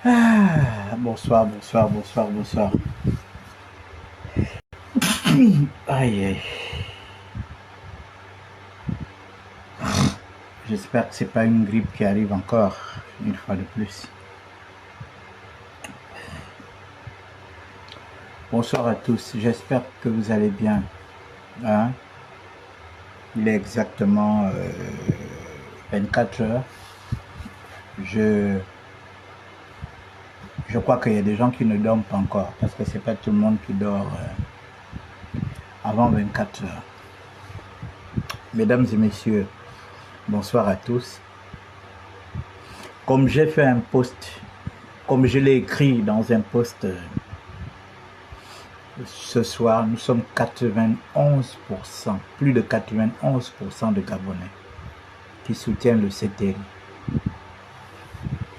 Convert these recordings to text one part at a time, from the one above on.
Bonsoir, bonsoir, bonsoir, bonsoir. Aïe, aïe. J'espère que c'est pas une grippe qui arrive encore, une fois de plus. Bonsoir à tous, j'espère que vous allez bien. Hein? Il est exactement 24 heures. Je crois qu'il y a des gens qui ne dorment pas encore, parce que c'est pas tout le monde qui dort avant 24 heures. Mesdames et messieurs, bonsoir à tous. Comme j'ai fait un post, comme je l'ai écrit dans un post ce soir, nous sommes 91%, plus de 91% de Gabonais qui soutiennent le CTRI.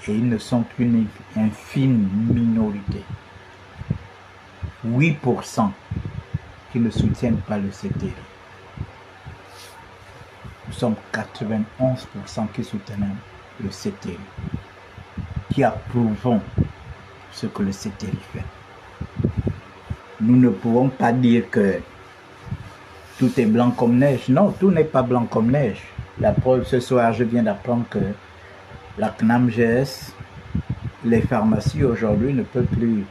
Et ils ne sont qu'une infime minorité. 8% qui ne soutiennent pas le CTRI. Nous sommes 91% qui soutiennent le CTRI, qui approuvons ce que le CTRI fait. Nous ne pouvons pas dire que tout est blanc comme neige. Non, tout n'est pas blanc comme neige. La preuve, ce soir, je viens d'apprendre que la CNAMGS, les pharmacies aujourd'hui ne peuvent plus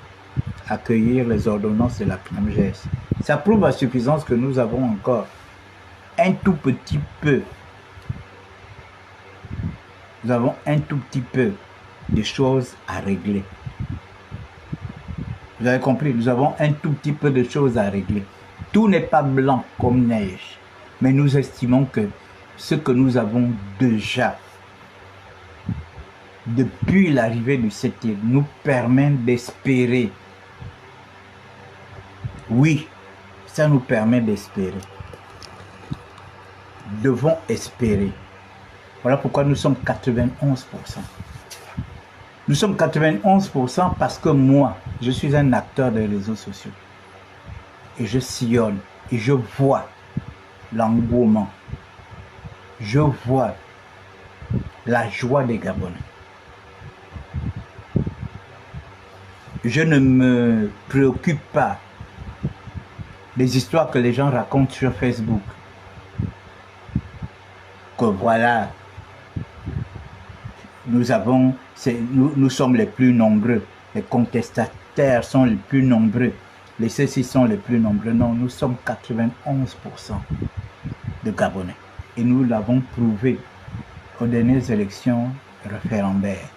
accueillir les ordonnances de la CNAMGS. Ça prouve à suffisance que nous avons encore un tout petit peu, nous avons un tout petit peu de choses à régler. Vous avez compris, nous avons un tout petit peu de choses à régler. Tout n'est pas blanc comme neige, mais nous estimons que ce que nous avons déjà depuis l'arrivée du CTRI nous permet d'espérer. Oui, ça nous permet d'espérer. Nous devons espérer. Voilà pourquoi nous sommes 91%. Nous sommes 91% parce que moi, je suis un acteur des réseaux sociaux. Et je sillonne, et je vois l'engouement. Je vois la joie des Gabonais. Je ne me préoccupe pas des histoires que les gens racontent sur Facebook. Que voilà, nous sommes les plus nombreux, les contestataires sont les plus nombreux, les ceci sont les plus nombreux. Non, nous sommes 91% de Gabonais. Et nous l'avons prouvé aux dernières élections référendaires.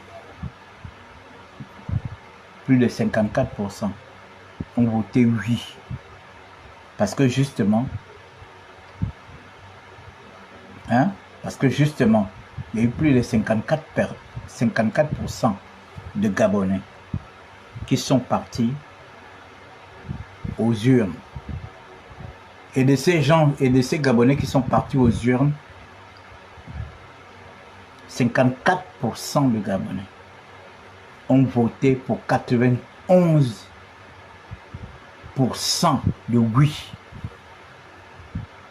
Plus de 54% ont voté oui. Parce que justement, il y a eu plus de 54% de Gabonais qui sont partis aux urnes. Et de ces gens et de ces Gabonais qui sont partis aux urnes, 54% de Gabonais ont voté pour 91% de oui.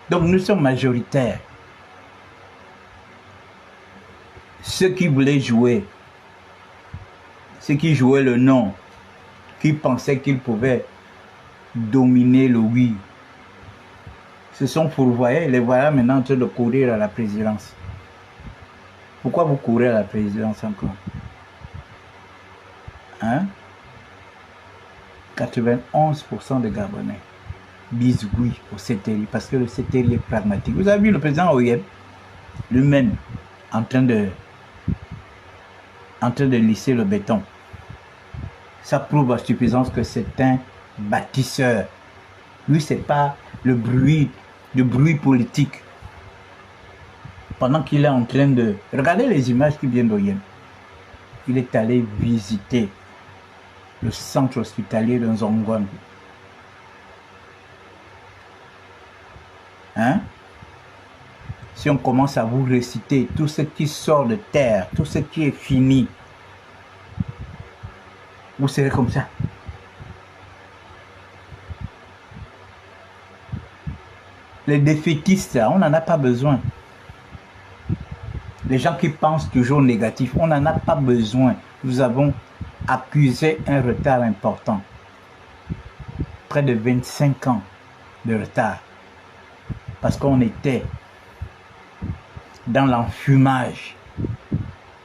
Donc nous sommes majoritaires. Ceux qui voulaient jouer, ceux qui jouaient le non, qui pensaient qu'ils pouvaient dominer le oui, se sont fourvoyés. Les voilà maintenant en train de courir à la présidence. Pourquoi vous courez à la présidence encore? Hein? 91% de Gabonais disent oui au CTRI parce que le CTRI est pragmatique. Vous avez vu le président Oyeb lui-même en train de lisser le béton. Ça prouve à suffisance que c'est un bâtisseur. Lui, c'est pas le bruit politique. Pendant qu'il est en train de... Regardez les images qui viennent d'Oyem. Il est allé visiter le centre hospitalier de Nzongon. Hein? Si on commence à vous réciter tout ce qui sort de terre, tout ce qui est fini, vous serez comme ça. Les défaitistes, on n'en a pas besoin. Les gens qui pensent toujours négatif, on n'en a pas besoin. Nous avons accusait un retard important. Près de 25 ans de retard. Parce qu'on était dans l'enfumage.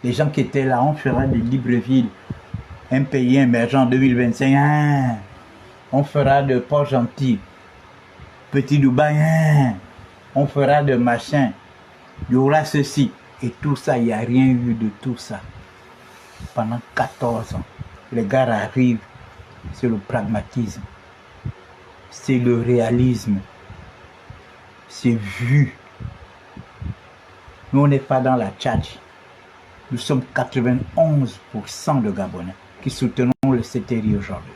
Les gens qui étaient là, on fera de Libreville un pays émergent en 2025. Hein? On fera de Port-Gentil, Petit Dubaï. Hein? On fera de machin. Il y aura ceci. Et tout ça, il n'y a rien eu de tout ça. Pendant 14 ans, les gars arrivent, c'est le pragmatisme, c'est le réalisme, c'est vu. Nous, on n'est pas dans la tchatch. Nous sommes 91% de Gabonais qui soutenons le CTRI aujourd'hui.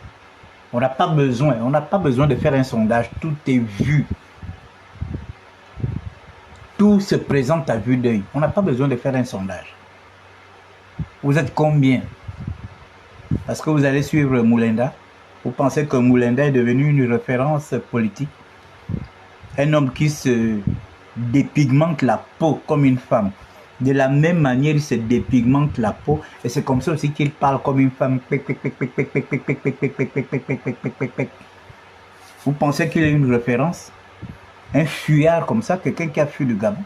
On n'a pas besoin de faire un sondage, tout est vu. Tout se présente à vue d'œil. On n'a pas besoin de faire un sondage. Vous êtes combien? Parce que vous allez suivre Moulenda. Vous pensez que Moulenda est devenu une référence politique? Un homme qui se dépigmente la peau comme une femme. De la même manière, il se dépigmente la peau. Et c'est comme ça aussi qu'il parle comme une femme. Vous pensez qu'il est une référence? Un fuyard comme ça, quelqu'un qui a fui du Gabon.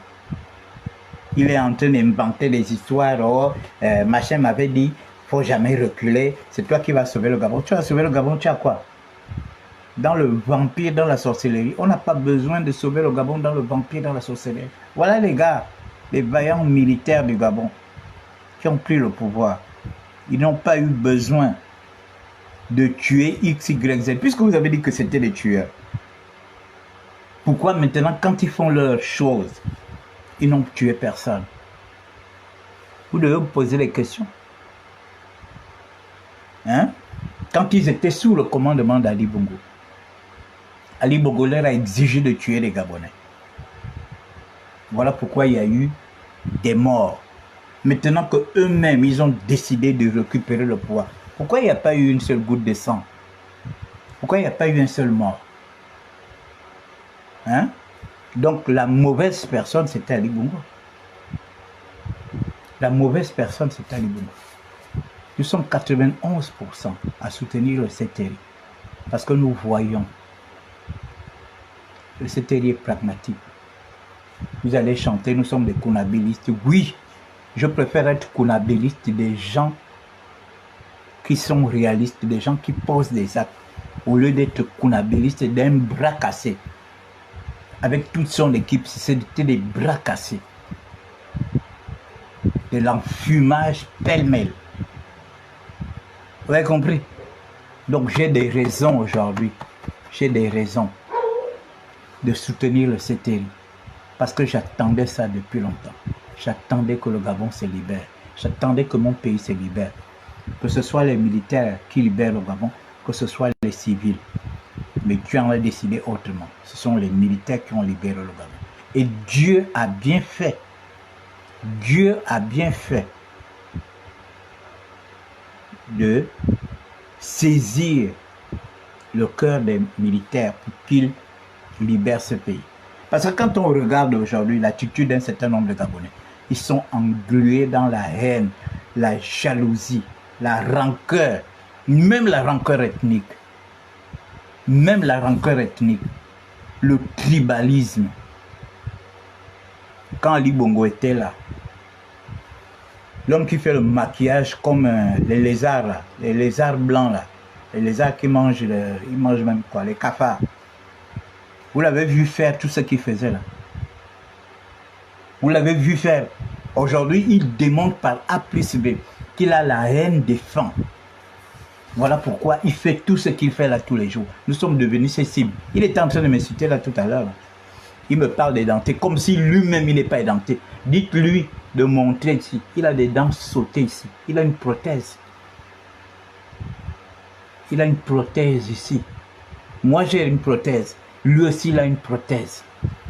Il est en train d'inventer des histoires. Oh, machin m'avait dit, faut jamais reculer. C'est toi qui vas sauver le Gabon. Tu vas sauver le Gabon, tu as quoi? Dans le vampire, dans la sorcellerie. On n'a pas besoin de sauver le Gabon dans le vampire, dans la sorcellerie. Voilà les gars, les vaillants militaires du Gabon qui ont pris le pouvoir. Ils n'ont pas eu besoin de tuer X, Y, Z, puisque vous avez dit que c'était des tueurs. Pourquoi maintenant, quand ils font leurs choses, ils n'ont tué personne? Vous devez vous poser les questions. Hein? Quand ils étaient sous le commandement d'Ali Bongo, Ali Bongo leur a exigé de tuer les Gabonais. Voilà pourquoi il y a eu des morts. Maintenant qu'eux-mêmes, ils ont décidé de récupérer le pouvoir. Pourquoi il n'y a pas eu une seule goutte de sang? Pourquoi il n'y a pas eu un seul mort? Hein? Donc la mauvaise personne, c'était Ali Bongo. La mauvaise personne, c'était Ali Bongo. Nous sommes 91% à soutenir le CTRI. Parce que nous voyons le CTRI est pragmatique. Vous allez chanter, nous sommes des kounabilistes. Oui, je préfère être kounabiliste des gens qui sont réalistes, des gens qui posent des actes, au lieu d'être kounabiliste d'un bras cassé. Avec toute son équipe, c'était des bras cassés. De l'enfumage pêle-mêle. Vous avez compris? Donc j'ai des raisons aujourd'hui. J'ai des raisons de soutenir le CTRI. Parce que j'attendais ça depuis longtemps. J'attendais que le Gabon se libère. J'attendais que mon pays se libère. Que ce soit les militaires qui libèrent le Gabon, que ce soit les civils. Mais Dieu en a décidé autrement. Ce sont les militaires qui ont libéré le Gabon. Et Dieu a bien fait. Dieu a bien fait de saisir le cœur des militaires pour qu'ils libèrent ce pays. Parce que quand on regarde aujourd'hui l'attitude d'un certain nombre de Gabonais, ils sont englués dans la haine, la jalousie, la rancœur, même la rancœur ethnique. Même la rancœur ethnique, le tribalisme. Quand Ali Bongo était là, l'homme qui fait le maquillage comme les lézards là, les lézards blancs là, les lézards qui mangent, ils mangent même quoi, les cafards. Vous l'avez vu faire tout ce qu'il faisait là. Vous l'avez vu faire. Aujourd'hui, il démontre par A plus B qu'il a la haine des femmes. Voilà pourquoi il fait tout ce qu'il fait là tous les jours. Nous sommes devenus ses cibles. Il était en train de me citer là tout à l'heure. Il me parle des dentés comme si lui-même il n'est pas édenté. Dites-lui de montrer ici. Il a des dents sautées ici. Il a une prothèse. Il a une prothèse ici. Moi j'ai une prothèse. Lui aussi il a une prothèse.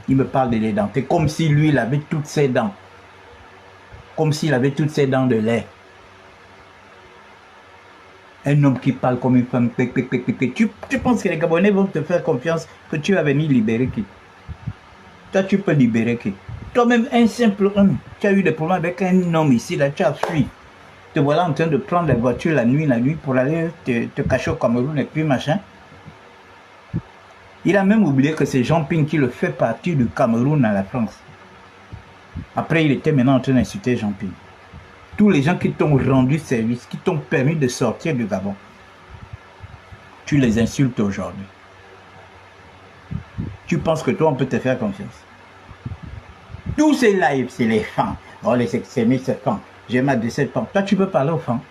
Il me parle des dentés comme si lui il avait toutes ses dents. Comme s'il avait toutes ses dents de lait. Un homme qui parle comme une femme. Tu penses que les Gabonais vont te faire confiance que tu vas venir libérer qui? Toi, tu peux libérer qui? Toi-même, un simple homme, tu as eu des problèmes avec un homme ici, là, tu as fui. te voilà en train de prendre la voiture la nuit pour aller te cacher au Cameroun et puis machin. Il a même oublié que c'est Jean Ping qui le fait partir du Cameroun à la France. Après, il était maintenant en train d'insulter Jean Ping. Tous les gens qui t'ont rendu service, qui t'ont permis de sortir du Gabon, tu les insultes aujourd'hui. Tu penses que toi, on peut te faire confiance. Tous ces lives, c'est les fans. Oh, les extrémistes, c'est fans. J'ai ma 17 fans. Toi, tu peux parler aux fans.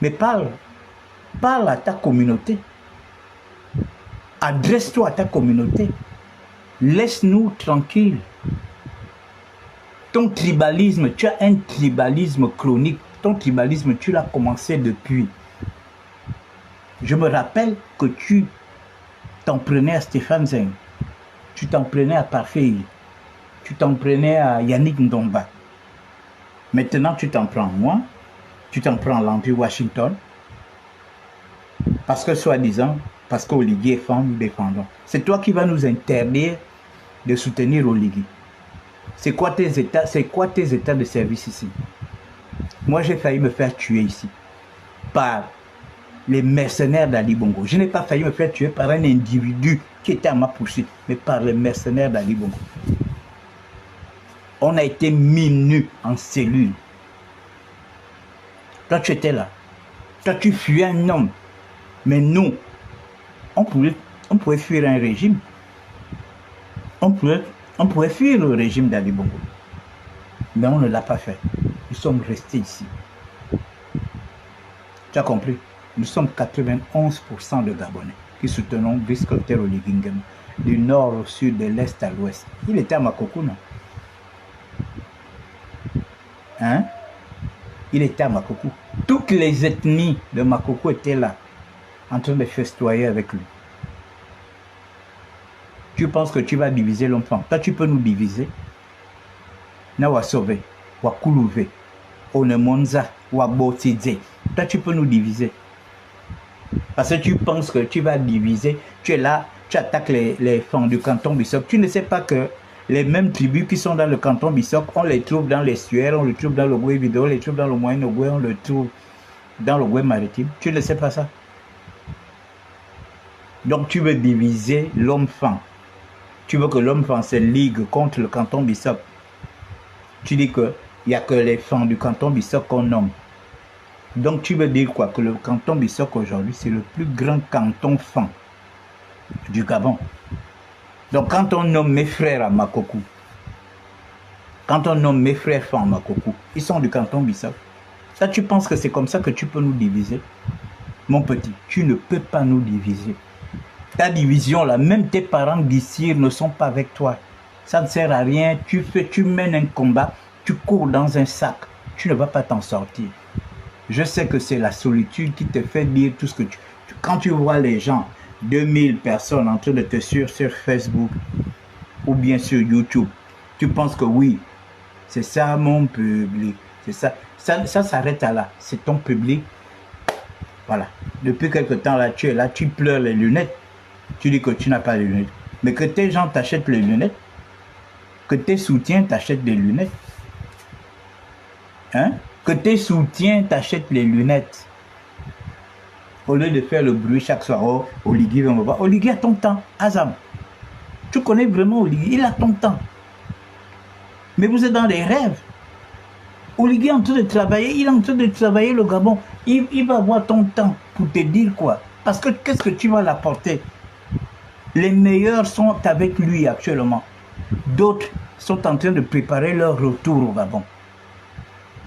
Mais parle. Parle à ta communauté. Adresse-toi à ta communauté. Laisse-nous tranquilles. Ton tribalisme, tu as un tribalisme chronique. Ton tribalisme, tu l'as commencé depuis. Je me rappelle que tu t'en prenais à Stéphane Zeng. Tu t'en prenais à Parfait. Tu t'en prenais à Yannick Ndomba. Maintenant, tu t'en prends à moi. Tu t'en prends à l'Empire Washington. Parce que, soi-disant, parce qu'Oligui est femme, nous défendons. C'est toi qui vas nous interdire de soutenir Oligui. C'est quoi tes états de service ici? Moi, j'ai failli me faire tuer ici par les mercenaires d'Ali Bongo. Je n'ai pas failli me faire tuer par un individu qui était à ma poursuite, mais par les mercenaires d'Ali Bongo. On a été mis nus en cellule. Toi, tu étais là. Toi, tu fuyais un homme. Mais nous, on pouvait fuir un régime. On pouvait fuir le régime d'Ali Bongo. Mais on ne l'a pas fait. Nous sommes restés ici. Tu as compris? Nous sommes 91% de Gabonais qui soutenons Brice Clotaire Oligui Nguema, du nord au sud, de l'est à l'ouest. Il était à Makoko, non? Hein? Il était à Makoko. Toutes les ethnies de Makoko étaient là, en train de festoyer avec lui. Tu penses que tu vas diviser l'enfant? Toi, tu peux nous diviser. Nawa Sauvé, Wakoulouve, Onemonza, Wabotidze. Toi, tu peux nous diviser. Parce que tu penses que tu vas diviser. Tu es là, tu attaques les fans du canton Bissok. Tu ne sais pas que les mêmes tribus qui sont dans le canton Bissok, on les trouve dans l'estuaire, on les trouve dans le Goué Vidéo, on les trouve dans le Moyen-Ogoué, on les trouve dans le Goué Maritime. Tu ne sais pas ça. Donc tu veux diviser l'homme-fan. Tu veux que l'homme-fan se ligue contre le canton Bissok. Tu dis qu'il n'y a que les fans du canton Bissok qu'on nomme. Donc tu veux dire quoi? Que le canton Bissok aujourd'hui, c'est le plus grand canton fan du Gabon. Donc quand on nomme mes frères à Makoko, quand on nomme mes frères fans à Makoko, ils sont du canton Bissok. Ça, tu penses que c'est comme ça que tu peux nous diviser? Mon petit, tu ne peux pas nous diviser. Ta division là, même tes parents d'ici ne sont pas avec toi. Ça ne sert à rien. Tu mènes un combat, tu cours dans un sac. Tu ne vas pas t'en sortir. Je sais que c'est la solitude qui te fait dire tout ce que quand tu vois les gens, 2000 personnes en train de te suivre sur Facebook ou bien sur YouTube, tu penses que oui, c'est ça mon public. C'est ça. Ça s'arrête à là. C'est ton public. Voilà. Depuis quelque temps là, tu es là, tu pleures les lunettes. Tu dis que tu n'as pas les lunettes. Mais que tes gens t'achètent les lunettes, que tes soutiens t'achètent des lunettes. Hein? Que tes soutiens t'achètent les lunettes. Au lieu de faire le bruit chaque soir, oh, Oligui va me voir. Oligui a ton temps, Azam. Tu connais vraiment Oligui, il a ton temps. Mais vous êtes dans les rêves. Oligui est en train de travailler, il est en train de travailler le Gabon. Il va avoir ton temps pour te dire quoi? Parce que qu'est-ce que tu vas l'apporter? Les meilleurs sont avec lui actuellement. D'autres sont en train de préparer leur retour au Gabon.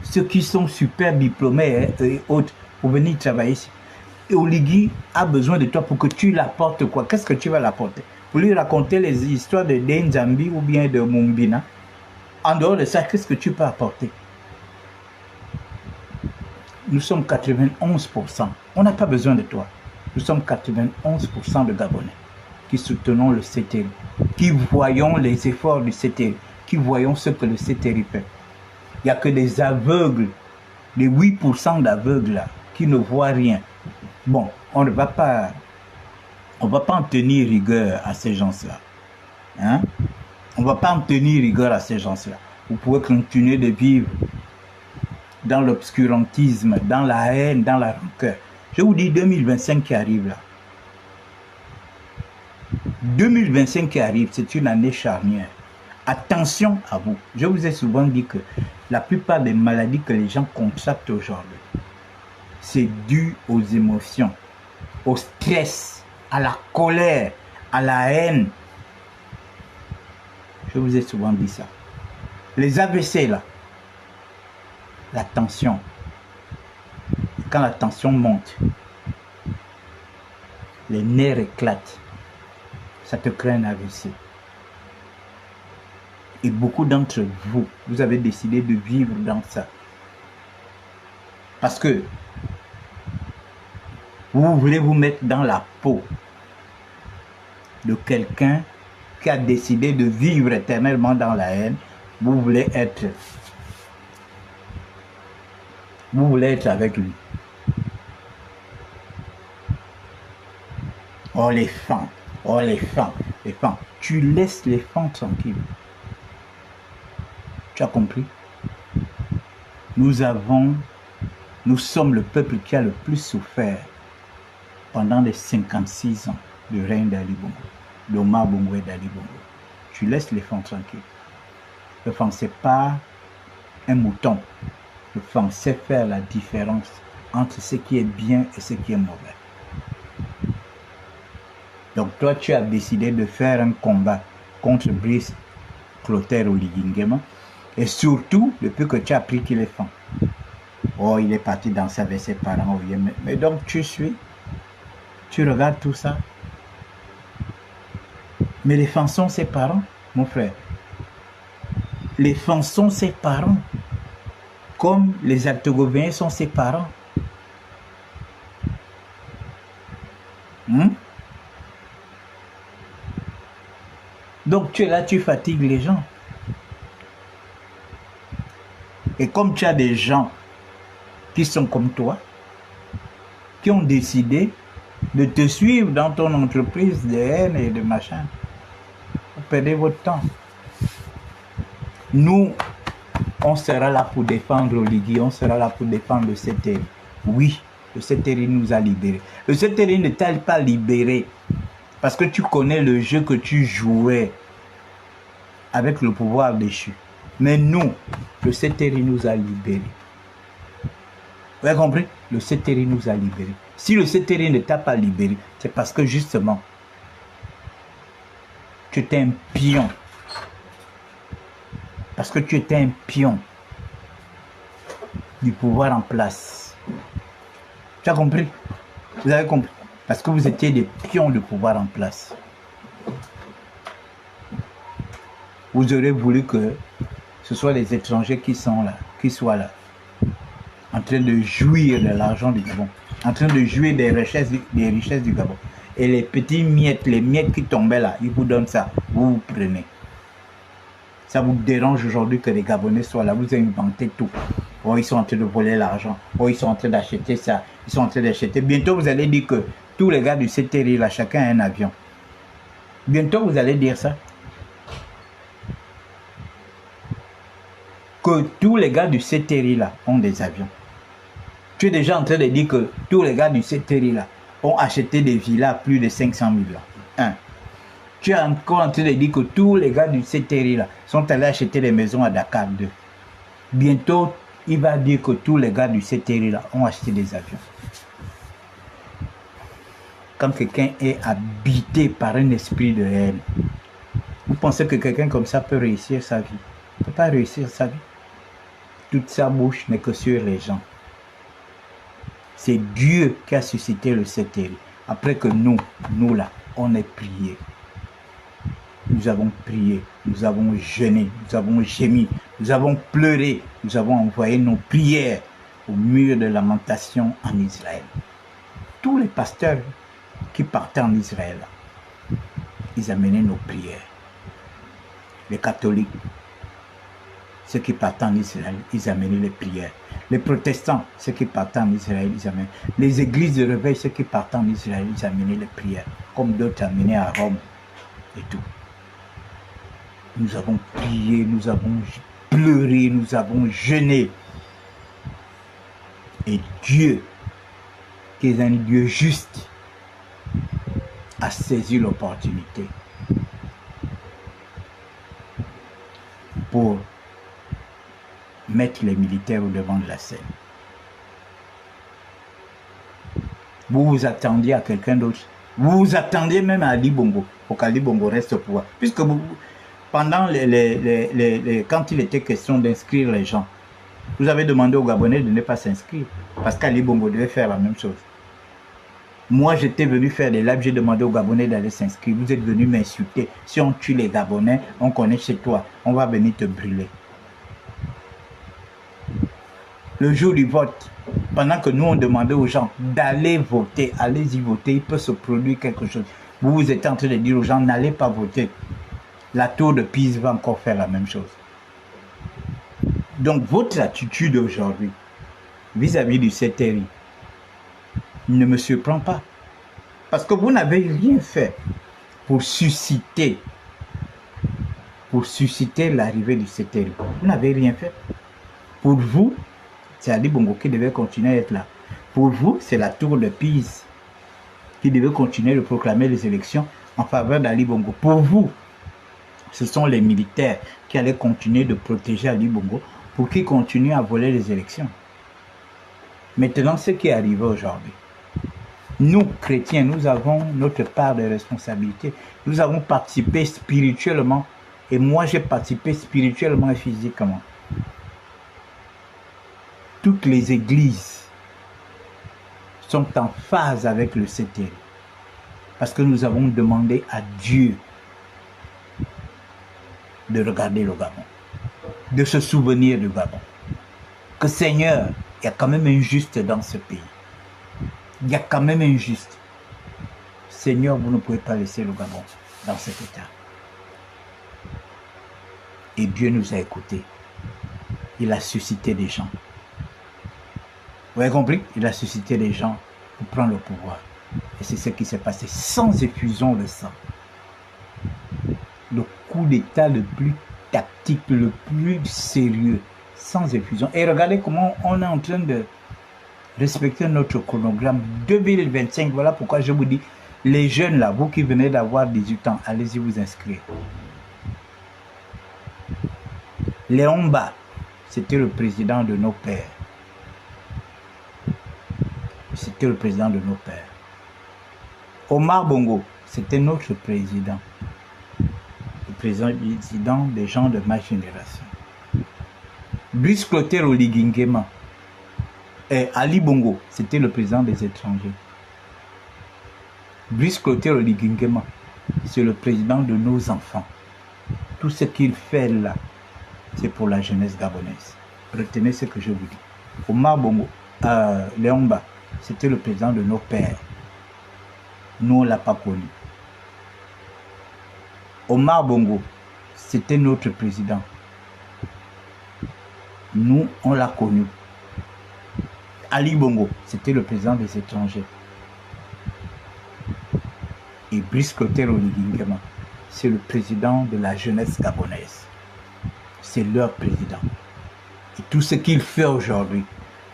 Ceux qui sont super diplômés et autres pour venir travailler ici. Et Oligui a besoin de toi pour que tu l'apportes quoi? Qu'est-ce que tu vas l'apporter? Pour lui raconter les histoires de Denzambi ou bien de Mumbina. En dehors de ça, qu'est-ce que tu peux apporter? Nous sommes 91%. On n'a pas besoin de toi. Nous sommes 91% de Gabonais qui soutenons le CTRI, qui voyons les efforts du CTRI, qui voyons ce que le CTRI fait. Il n'y a que des aveugles, les 8% d'aveugles là, qui ne voient rien. Bon, on ne va pas en tenir rigueur à ces gens-là. Hein? On ne va pas en tenir rigueur à ces gens-là. Vous pouvez continuer de vivre dans l'obscurantisme, dans la haine, dans la rancœur. Je vous dis 2025 qui arrive là. 2025 qui arrive, c'est une année charnière. Attention à vous. Je vous ai souvent dit que la plupart des maladies que les gens contractent aujourd'hui, c'est dû aux émotions, au stress, à la colère, à la haine. Je vous ai souvent dit ça. Les AVC là, la tension. Quand la tension monte, les nerfs éclatent. Ça te crée un AVC. Et beaucoup d'entre vous, vous avez décidé de vivre dans ça. Parce que vous voulez vous mettre dans la peau de quelqu'un qui a décidé de vivre éternellement dans la haine. Vous voulez être avec lui. Oh les femmes, oh les femmes, les femmes. Tu laisses les femmes tranquilles. Tu as compris? Nous sommes le peuple qui a le plus souffert pendant les 56 ans de règne d'Ali Bongo, d'Omar Bongo et d'Ali Bongo. Tu laisses les femmes tranquilles. Le Franc, c'est pas un mouton. Le Franc sait faire la différence entre ce qui est bien et ce qui est mauvais. Donc toi, tu as décidé de faire un combat contre Brice Clotaire Oligingema. Et surtout, depuis que tu as appris qu'il est fan. Oh, il est parti danser avec ses parents. Mais donc, tu regardes tout ça. Mais les fans sont ses parents, mon frère. Les fans sont ses parents. Comme les Altogoviens sont ses parents. Donc, tu es là, tu fatigues les gens. Et comme tu as des gens qui sont comme toi, qui ont décidé de te suivre dans ton entreprise de haine et de machin, vous perdez votre temps. Nous, on sera là pour défendre Oligui, on sera là pour défendre le CTRI. Oui, le CTRI nous a libérés. Le CTRI ne t'a pas libéré parce que tu connais le jeu que tu jouais avec le pouvoir déchu. Mais nous, le CTRI nous a libérés. Vous avez compris? Le CTRI nous a libérés. Si le CTRI ne t'a pas libéré, c'est parce que justement, tu étais un pion. Parce que tu étais un pion du pouvoir en place. Tu as compris? Vous avez compris? Parce que vous étiez des pions du pouvoir en place. Vous aurez voulu que ce soit les étrangers qui soient là, en train de jouir de l'argent du Gabon, en train de jouir des richesses du Gabon. Et les petits miettes, les miettes qui tombaient là, ils vous donnent ça, vous prenez. Ça vous dérange aujourd'hui que les Gabonais soient là, vous inventez tout. Oh, ils sont en train de voler l'argent. Oh, ils sont en train d'acheter ça. Ils sont en train d'acheter. Bientôt, vous allez dire que tous les gars du CTRI, là, chacun a un avion. Bientôt, vous allez dire ça. Que tous les gars du CTRI, là, ont des avions. Tu es déjà en train de dire que tous les gars du CTRI, là, ont acheté des villas à plus de 500 000 là. Tu es encore en train de dire que tous les gars du CTRI, là, sont allés acheter des maisons à Dakar 2. Bientôt, il va dire que tous les gars du CTRI là ont acheté des avions. Quand quelqu'un est habité par un esprit de haine, vous pensez que quelqu'un comme ça peut réussir sa vie? Il ne peut pas réussir sa vie. Toute sa bouche n'est que sur les gens. C'est Dieu qui a suscité le CTRI. Après que nous là, on ait prié. Nous avons prié, nous avons jeûné, nous avons gémi, nous avons pleuré, nous avons envoyé nos prières au mur de lamentation en Israël. Tous les pasteurs qui partaient en Israël, ils amenaient nos prières. Les catholiques, ceux qui partaient en Israël, ils amenaient les prières. Les protestants, ceux qui partaient en Israël, ils amenaient. Les églises de réveil, ceux qui partaient en Israël, ils amenaient les prières. Comme d'autres amenaient à Rome et tout. Nous avons prié, nous avons pleuré, nous avons jeûné. Et Dieu, qui est un Dieu juste, a saisi l'opportunité pour mettre les militaires au devant de la scène. Vous vous attendiez à quelqu'un d'autre. Vous vous attendiez même à Ali Bongo, pour qu'Ali Bongo reste au pouvoir. Puisque vous, pendant quand il était question d'inscrire les gens, vous avez demandé aux Gabonais de ne pas s'inscrire. Parce qu'Ali Bongo devait faire la même chose. Moi, j'étais venu faire des lives, j'ai demandé aux Gabonais d'aller s'inscrire. Vous êtes venus m'insulter. Si on tue les Gabonais, on connaît chez toi, on va venir te brûler. Le jour du vote, pendant que nous on demandait aux gens d'aller voter, allez-y voter, il peut se produire quelque chose. Vous êtes en train de dire aux gens, n'allez pas voter. La tour de Pise va encore faire la même chose. Donc votre attitude aujourd'hui, vis-à-vis du CTRI, ne me surprend pas. Parce que vous n'avez rien fait pour susciter l'arrivée du CTRI. Vous n'avez rien fait. Pour vous, c'est Ali Bongo qui devait continuer à être là. Pour vous, c'est la tour de Pise qui devait continuer de proclamer les élections en faveur d'Ali Bongo. Pour vous, ce sont les militaires qui allaient continuer de protéger Ali Bongo pour qu'il continue à voler les élections. Maintenant, ce qui est arrivé aujourd'hui, nous, chrétiens, nous avons notre part de responsabilité. Nous avons participé spirituellement, et moi j'ai participé spirituellement et physiquement. Toutes les églises sont en phase avec le CTRI. Parce que nous avons demandé à Dieu de regarder le Gabon, de se souvenir du Gabon. Que Seigneur, il y a quand même un juste dans ce pays. Il y a quand même un juste. Seigneur, vous ne pouvez pas laisser le Gabon dans cet état. Et Dieu nous a écoutés. Il a suscité des gens. Vous avez compris? Il a suscité des gens pour prendre le pouvoir. Et c'est ce qui s'est passé sans effusion de sang. Le coup d'État le plus tactique, le plus sérieux, sans effusion. Et regardez comment on est en train de respecter notre chronogramme 2025. Voilà pourquoi je vous dis, les jeunes là, vous qui venez d'avoir 18 ans, allez-y vous inscrire. Léon Mba, c'était le président de nos pères. C'était le président de nos pères. Omar Bongo, c'était notre président. Le président des gens de ma génération. Brice Clotaire Oligingema. Et Ali Bongo, c'était le président des étrangers. Brice Clotaire Oligingema, c'est le président de nos enfants. Tout ce qu'il fait là, c'est pour la jeunesse gabonaise. Retenez ce que je vous dis. Omar Bongo, Léon Mba, c'était le président de nos pères. Nous, on ne l'a pas connu. Omar Bongo, c'était notre président. Nous, on l'a connu. Ali Bongo, c'était le président des étrangers. Et Brice Clotaire Oligingema, c'est le président de la jeunesse gabonaise. C'est leur président. Et tout ce qu'il fait aujourd'hui,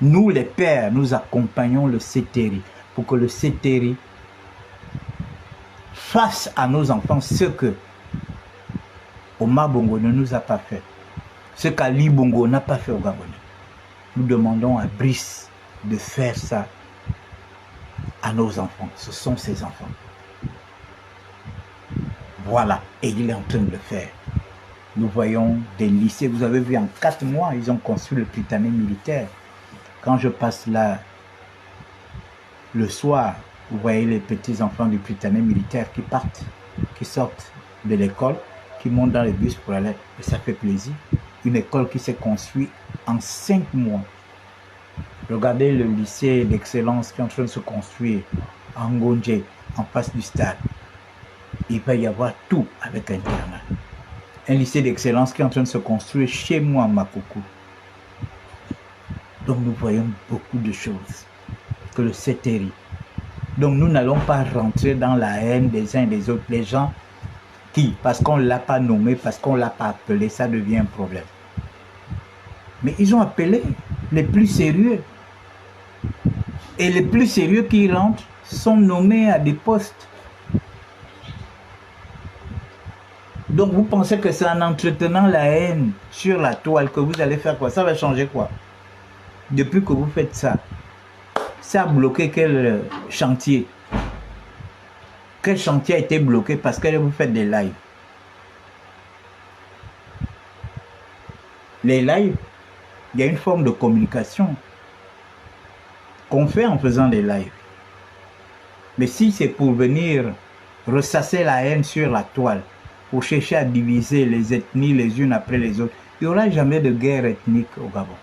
nous les pères, nous accompagnons le CTRI pour que le CTRI fasse à nos enfants ce que Omar Bongo ne nous a pas fait. Ce qu'Ali Bongo n'a pas fait au Gabonais. Nous demandons à Brice de faire ça à nos enfants. Ce sont ses enfants. Voilà. Et il est en train de le faire. Nous voyons des lycées. Vous avez vu, en 4 mois, ils ont construit le Prytanée militaire. Quand je passe là, le soir, vous voyez les petits enfants du Prytanée militaire qui partent, qui sortent de l'école, qui montent dans les bus pour aller. Et ça fait plaisir. Une école qui s'est construite en 5 mois. Regardez le lycée d'excellence qui est en train de se construire en Ngonje, en face du stade. Il va y avoir tout avec Internet. Un lycée d'excellence qui est en train de se construire chez moi à Makoko. Donc nous voyons beaucoup de choses que le CTRI. Donc nous n'allons pas rentrer dans la haine des uns et des autres. Les gens qui, parce qu'on ne l'a pas nommé, parce qu'on ne l'a pas appelé, ça devient un problème. Mais ils ont appelé les plus sérieux. Et les plus sérieux qui rentrent sont nommés à des postes. Donc vous pensez que c'est en entretenant la haine sur la toile que vous allez faire quoi? Ça va changer quoi? Depuis que vous faites ça, ça a bloqué quel chantier? Quel chantier a été bloqué parce que vous faites des lives? Les lives, il y a une forme de communication qu'on fait en faisant des lives. Mais si c'est pour venir ressasser la haine sur la toile, pour chercher à diviser les ethnies les unes après les autres, il n'y aura jamais de guerre ethnique au Gabon.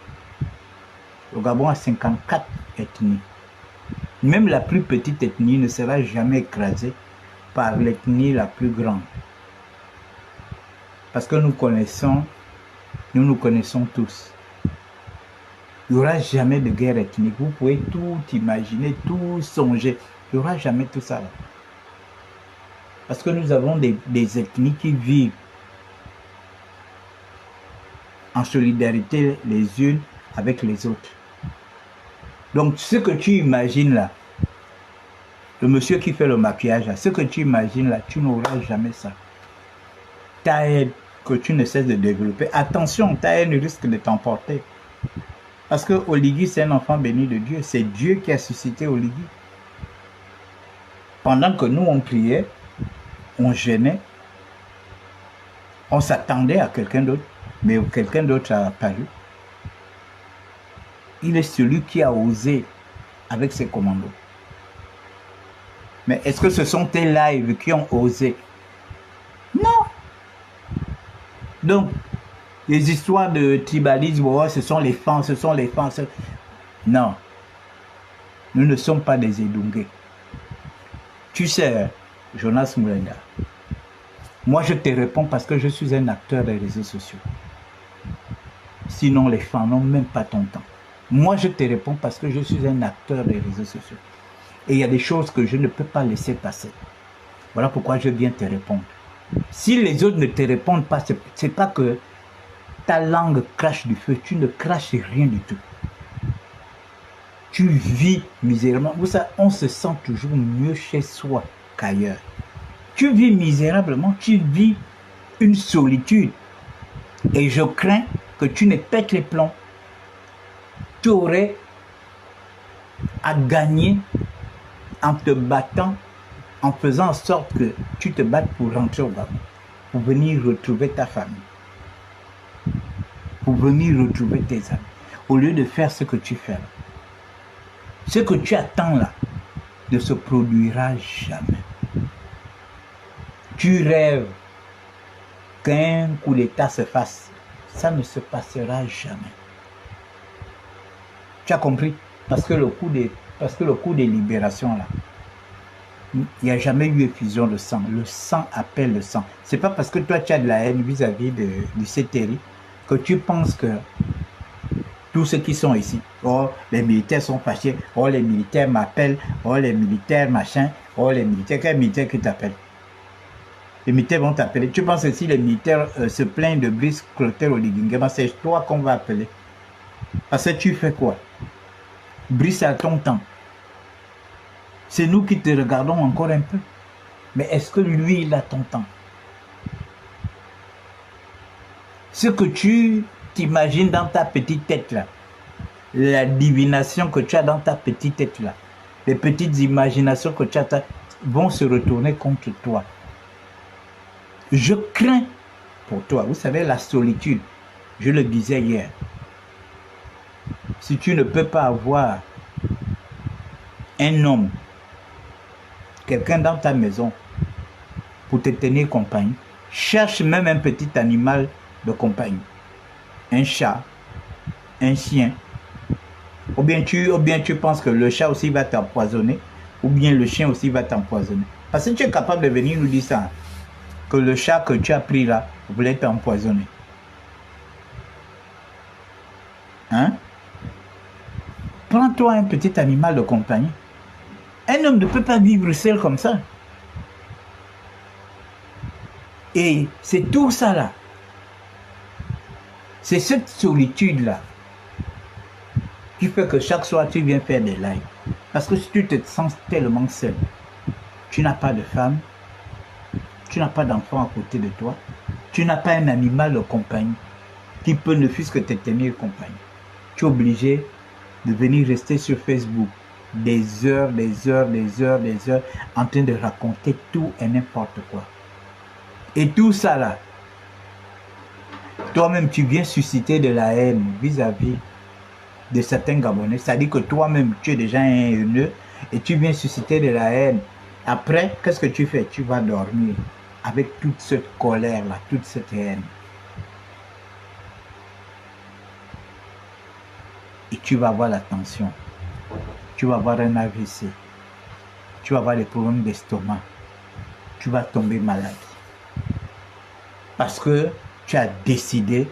Le Gabon a 54 ethnies. Même la plus petite ethnie ne sera jamais écrasée par l'ethnie la plus grande. Parce que nous nous connaissons tous. Il n'y aura jamais de guerre ethnique. Vous pouvez tout imaginer, tout songer. Il n'y aura jamais tout ça. Parce que nous avons des ethnies qui vivent en solidarité les unes avec les autres. Donc ce que tu imagines là, le monsieur qui fait le maquillage là, ce que tu imagines là, tu n'auras jamais ça. Ta haine que tu ne cesses de développer, attention, ta haine risque de t'emporter. Parce que Oligui, c'est un enfant béni de Dieu. C'est Dieu qui a suscité Oligui. Pendant que nous, on priait, on gênait, on s'attendait à quelqu'un d'autre, mais quelqu'un d'autre a apparu. Il est celui qui a osé avec ses commandos. Mais est-ce que ce sont tes lives qui ont osé? Non. Donc, les histoires de tribalisme, oh, ce sont les fans, ce sont les fans. Non. Nous ne sommes pas des Edungé. Tu sais, Jonas Moulenda, moi je te réponds parce que je suis un acteur des réseaux sociaux. Sinon les fans n'ont même pas ton temps. Moi je te réponds parce que je suis un acteur des réseaux sociaux. Et il y a des choses que je ne peux pas laisser passer. Voilà pourquoi je viens te répondre. Si les autres ne te répondent pas, c'est pas que ta langue crache du feu, tu ne craches rien du tout. Tu vis misérablement. Vous savez, on se sent toujours mieux chez soi qu'ailleurs. Tu vis misérablement, tu vis une solitude. Et je crains que tu ne pètes les plombs. Tu aurais à gagner en te battant, en faisant en sorte que tu te battes pour rentrer au Gabon, pour venir retrouver ta famille, pour venir retrouver tes amis, au lieu de faire ce que tu fais là. Ce que tu attends là ne se produira jamais. Tu rêves qu'un coup d'État se fasse. Ça ne se passera jamais. Tu as compris? Parce que le coup des libérations là, il n'y a jamais eu effusion de sang. Le sang appelle le sang. C'est pas parce que toi tu as de la haine vis-à-vis du CTRI que tu penses que tous ceux qui sont ici, oh les militaires sont fâchés, oh les militaires m'appellent, oh les militaires machin, oh les militaires, quel militaire qui t'appelle? Les militaires vont t'appeler. Tu penses que si les militaires se plaignent de Brice Clotaire Oligui, c'est toi qu'on va appeler. Parce que tu fais quoi? Brice à ton temps. C'est nous qui te regardons encore un peu. Mais est-ce que lui, il a ton temps? Ce que tu t'imagines dans ta petite tête là, la divination que tu as dans ta petite tête là, les petites imaginations que tu as vont se retourner contre toi. Je crains pour toi. Vous savez, la solitude, je le disais hier. Si tu ne peux pas avoir un homme, quelqu'un dans ta maison pour te tenir compagnie, cherche même un petit animal de compagnie. Un chat, un chien. Ou bien tu penses que le chat aussi va t'empoisonner, ou bien le chien aussi va t'empoisonner. Parce que tu es capable de venir nous dire ça. Que le chat que tu as pris là voulait t'empoisonner. Hein? Prends-toi un petit animal de compagnie. Un homme ne peut pas vivre seul comme ça. Et c'est tout ça là. C'est cette solitude là qui fait que chaque soir tu viens faire des lives. Parce que si tu te sens tellement seul, tu n'as pas de femme, tu n'as pas d'enfant à côté de toi, tu n'as pas un animal de compagnie qui peut ne fût-ce que te tenir compagnie. Tu es obligé de venir rester sur Facebook des heures, des heures, des heures, des heures, en train de raconter tout et n'importe quoi. Et tout ça là, toi-même tu viens susciter de la haine vis-à-vis de certains Gabonais. C'est-à-dire que toi-même tu es déjà un haineux et tu viens susciter de la haine. Après, qu'est-ce que tu fais? Tu vas dormir avec toute cette colère là, toute cette haine. Et tu vas avoir la tension. Tu vas avoir un AVC. Tu vas avoir des problèmes d'estomac. Tu vas tomber malade. Parce que tu as décidé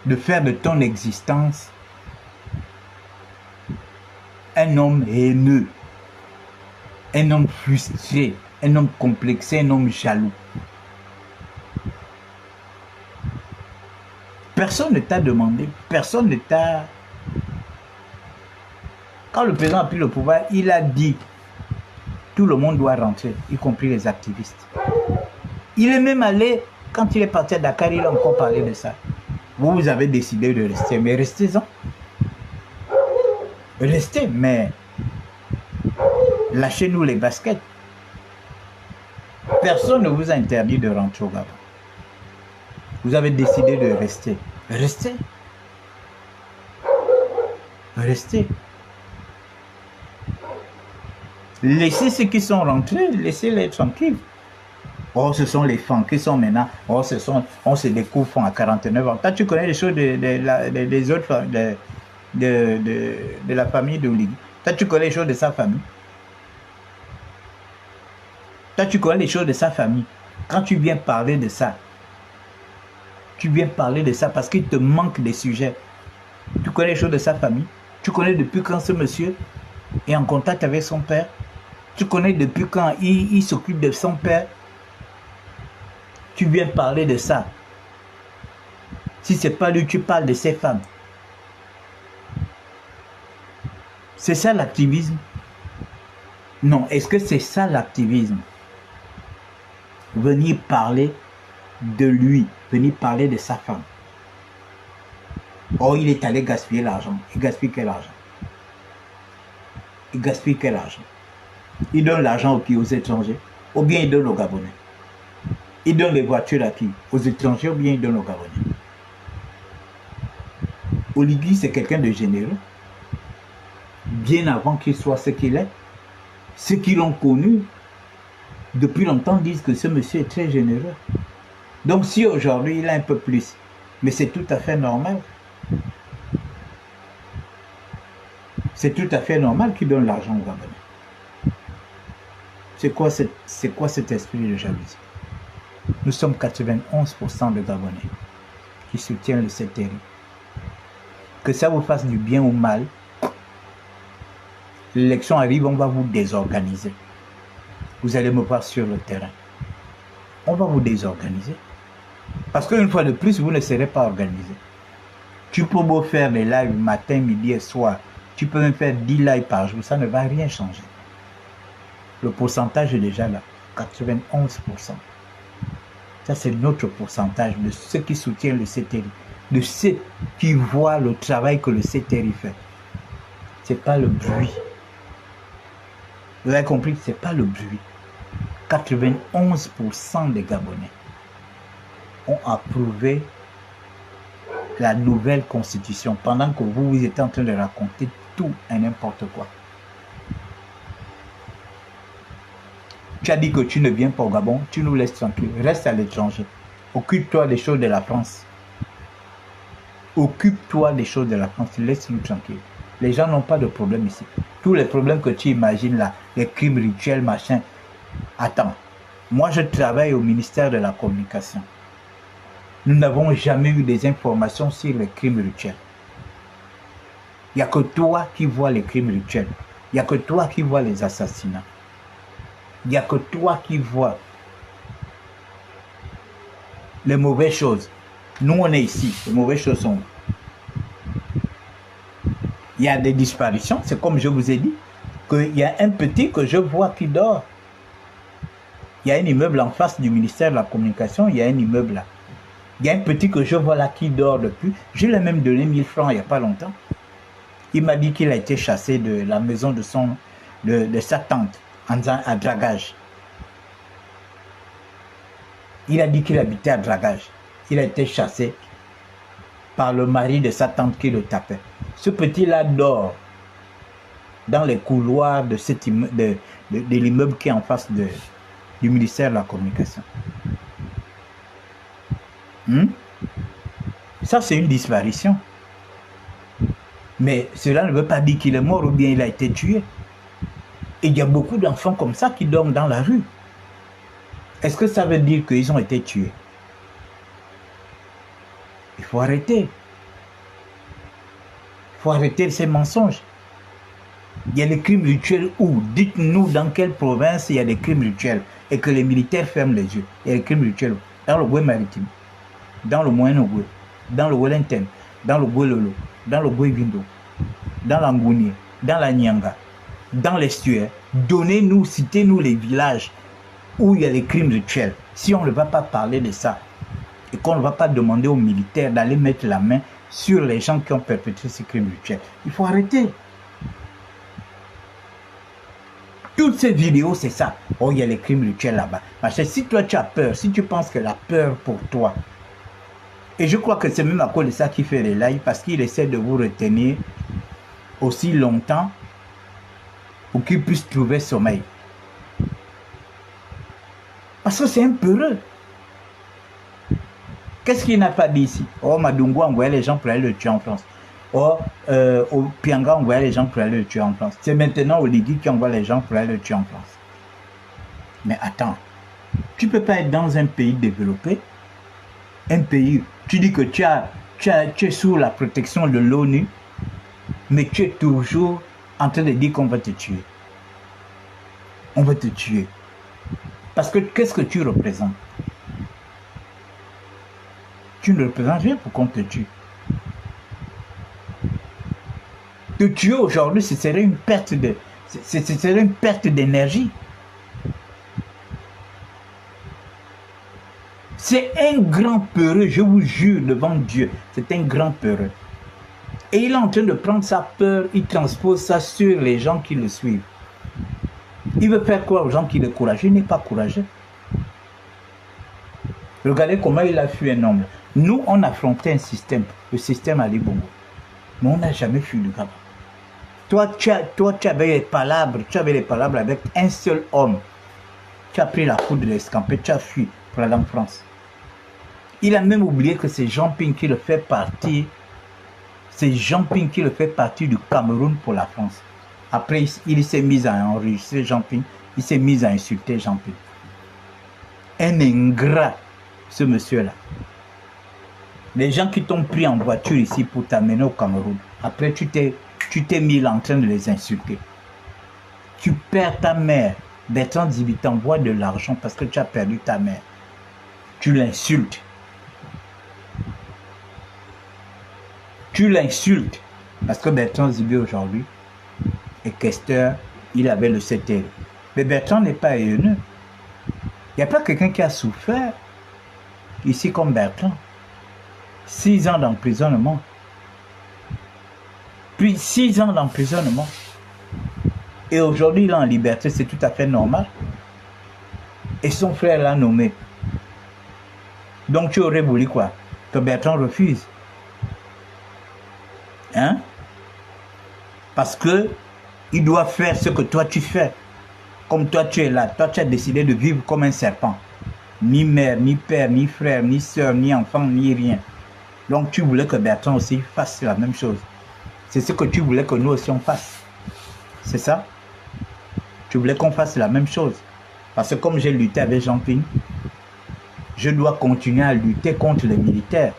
de faire de ton existence un homme haineux, un homme frustré, un homme complexé, un homme jaloux. Personne ne t'a demandé, personne ne t'a... Quand le président a pris le pouvoir, il a dit tout le monde doit rentrer, y compris les activistes. Il est même allé, quand il est parti à Dakar, il a encore parlé de ça. Vous avez décidé de rester, mais restez-en. Restez, mais lâchez-nous les baskets. Personne ne vous a interdit de rentrer au Gabon. Vous avez décidé de rester. Restez. Restez. Laissez ceux qui sont rentrés, laissez-les tranquilles. Oh, ce sont les femmes qui sont maintenant. Oh, on se découvre à 49 ans. Toi, tu connais les choses des autres de la famille de Oligui. Toi, tu connais les choses de sa famille. Toi, tu connais les choses de sa famille. Quand tu viens parler de ça, tu viens parler de ça parce qu'il te manque des sujets. Tu connais les choses de sa famille. Tu connais depuis quand ce monsieur est en contact avec son père. Tu connais depuis quand il s'occupe de son père. Tu viens parler de ça. Si ce n'est pas lui, tu parles de ses femmes. C'est ça l'activisme? Non, est-ce que c'est ça l'activisme? Venir parler de lui, venir parler de sa femme. Oh, il est allé gaspiller l'argent. Il gaspille quel argent? Il gaspille quel argent? Il donne l'argent aux étrangers, ou bien il donne aux Gabonais? Il donne les voitures à qui? Aux étrangers, ou bien il donne aux Gabonais? Oligui, c'est quelqu'un de généreux. Bien avant qu'il soit ce qu'il est. Ceux qui l'ont connu depuis longtemps disent que ce monsieur est très généreux. Donc si aujourd'hui il a un peu plus, mais c'est tout à fait normal. C'est tout à fait normal qu'il donne l'argent aux Gabonais. C'est quoi cet esprit de jalousie? Nous sommes 91% de Gabonais qui soutiennent le CTRI. Que ça vous fasse du bien ou mal, l'élection arrive, on va vous désorganiser. Vous allez me voir sur le terrain. On va vous désorganiser. Parce qu'une fois de plus, vous ne serez pas organisé. Tu peux beau faire des lives matin, midi et soir. Tu peux même faire 10 lives par jour. Ça ne va rien changer. Le pourcentage est déjà là. 91%. Ça, c'est notre pourcentage de ceux qui soutiennent le CTRI. De ceux qui voient le travail que le CTRI fait. Ce n'est pas le bruit. Vous avez compris que ce n'est pas le bruit. 91% des Gabonais ont approuvé la nouvelle constitution pendant que vous étiez en train de raconter tout et n'importe quoi. Tu as dit que tu ne viens pas au Gabon, tu nous laisses tranquille, reste à l'étranger. Occupe-toi des choses de la France. Occupe-toi des choses de la France, laisse-nous tranquille. Les gens n'ont pas de problème ici. Tous les problèmes que tu imagines là, les crimes rituels, machin. Attends, moi je travaille au ministère de la Communication. Nous n'avons jamais eu des informations sur les crimes rituels. Il n'y a que toi qui vois les crimes rituels. Il n'y a que toi qui vois les assassinats. Il n'y a que toi qui vois les mauvaises choses. Nous, on est ici. Les mauvaises choses sont où? Il Il y a des disparitions, c'est comme je vous ai dit, qu'il y a un petit que je vois qui dort. Il y a un immeuble en face du ministère de la Communication, il y a un immeuble là. Il y a un petit que je vois là qui dort depuis. Je lui ai même donné 1000 francs il n'y a pas longtemps. Il m'a dit qu'il a été chassé de la maison de sa tante à Dragage. Il a dit qu'il habitait à Dragage. Il a été chassé par le mari de sa tante qui le tapait. Ce petit-là dort dans les couloirs de l'immeuble qui est en face du ministère de la Communication. Ça, c'est une disparition. Mais cela ne veut pas dire qu'il est mort ou bien il a été tué. Et il y a beaucoup d'enfants comme ça qui dorment dans la rue. Est-ce que ça veut dire qu'ils ont été tués? Il faut arrêter. Il faut arrêter ces mensonges. Il y a des crimes rituels où? Dites-nous dans quelle province il y a des crimes rituels et que les militaires ferment les yeux. Il y a des crimes rituels dans le Goué maritime, dans le Moyen-Ogoué, dans le Wellington, dans le Goué Lolo, dans le Goué Vindo, dans l'Angouni, dans la Nyanga, dans l'estuaire. Donnez-nous, citez-nous les villages où il y a les crimes rituels. Si on ne va pas parler de ça et qu'on ne va pas demander aux militaires d'aller mettre la main sur les gens qui ont perpétré ces crimes rituels, il faut arrêter. Toutes ces vidéos, c'est ça. Oh, il y a les crimes rituels là-bas. Parce que si toi tu as peur, si tu penses que la peur pour toi, et je crois que c'est même à cause de ça qu'il fait les lives, parce qu'il essaie de vous retenir aussi longtemps pour qu'il puisse trouver sommeil. Parce que c'est un peureux. Qu'est-ce qu'il n'a pas dit ici? Oh, Madungu envoyait les gens pour aller le tuer en France. Oh, au Pianga envoyait les gens pour aller le tuer en France. C'est maintenant Oligui qui envoie les gens pour aller le tuer en France. Mais attends, tu ne peux pas être dans un pays développé, un pays, tu dis que tu es sous la protection de l'ONU, mais tu es toujours en train de dire qu'on va te tuer. On va te tuer. Parce que qu'est-ce que tu représentes? Tu ne représentes rien pour qu'on te tue. Te tuer aujourd'hui, ce serait une perte d'énergie. C'est un grand peureux, je vous jure devant Dieu, c'est un grand peureux. Et il est en train de prendre sa peur, il transpose ça sur les gens qui le suivent. Il veut faire quoi aux gens qui le courageux? Il n'est pas courageux. Regardez comment il a fui un homme. Nous, on affrontait un système, le système Ali Bongo. Mais on n'a jamais fui le Gabon. Toi, tu avais les palabres, avec un seul homme. Tu as pris la poudre d'escampé, tu as fui pour aller en France. Il a même oublié que c'est Jean-Ping qui le fait partie. C'est Jean-Ping qui le fait partie du Cameroun pour la France. Après, il s'est mis à enregistrer Jean-Ping. Il s'est mis à insulter Jean-Ping. Un ingrat, ce monsieur-là. Les gens qui t'ont pris en voiture ici pour t'amener au Cameroun. Après, tu t'es mis en train de les insulter. Tu perds ta mère. Bertrand Zibi t'envoie de l'argent parce que tu as perdu ta mère. Tu l'insultes. Tu l'insultes. Parce que Bertrand Zibi aujourd'hui est questeur, il avait le CTL. Mais Bertrand n'est pas haineux. Il n'y a pas quelqu'un qui a souffert ici comme Bertrand. 6 ans d'emprisonnement. Puis 6 ans d'emprisonnement. Et aujourd'hui, il est en liberté, c'est tout à fait normal. Et son frère l'a nommé. Donc tu aurais voulu quoi? Que Bertrand refuse. Hein? Parce que il doit faire ce que toi tu fais. Comme toi tu es là, toi tu as décidé de vivre comme un serpent. Ni mère, ni père, ni frère, ni soeur, ni enfant, ni rien. Donc tu voulais que Bertrand aussi fasse la même chose. C'est ce que tu voulais que nous aussi on fasse. C'est ça? Tu voulais qu'on fasse la même chose. Parce que comme j'ai lutté avec Jean-Ping, je dois continuer à lutter contre les militaires.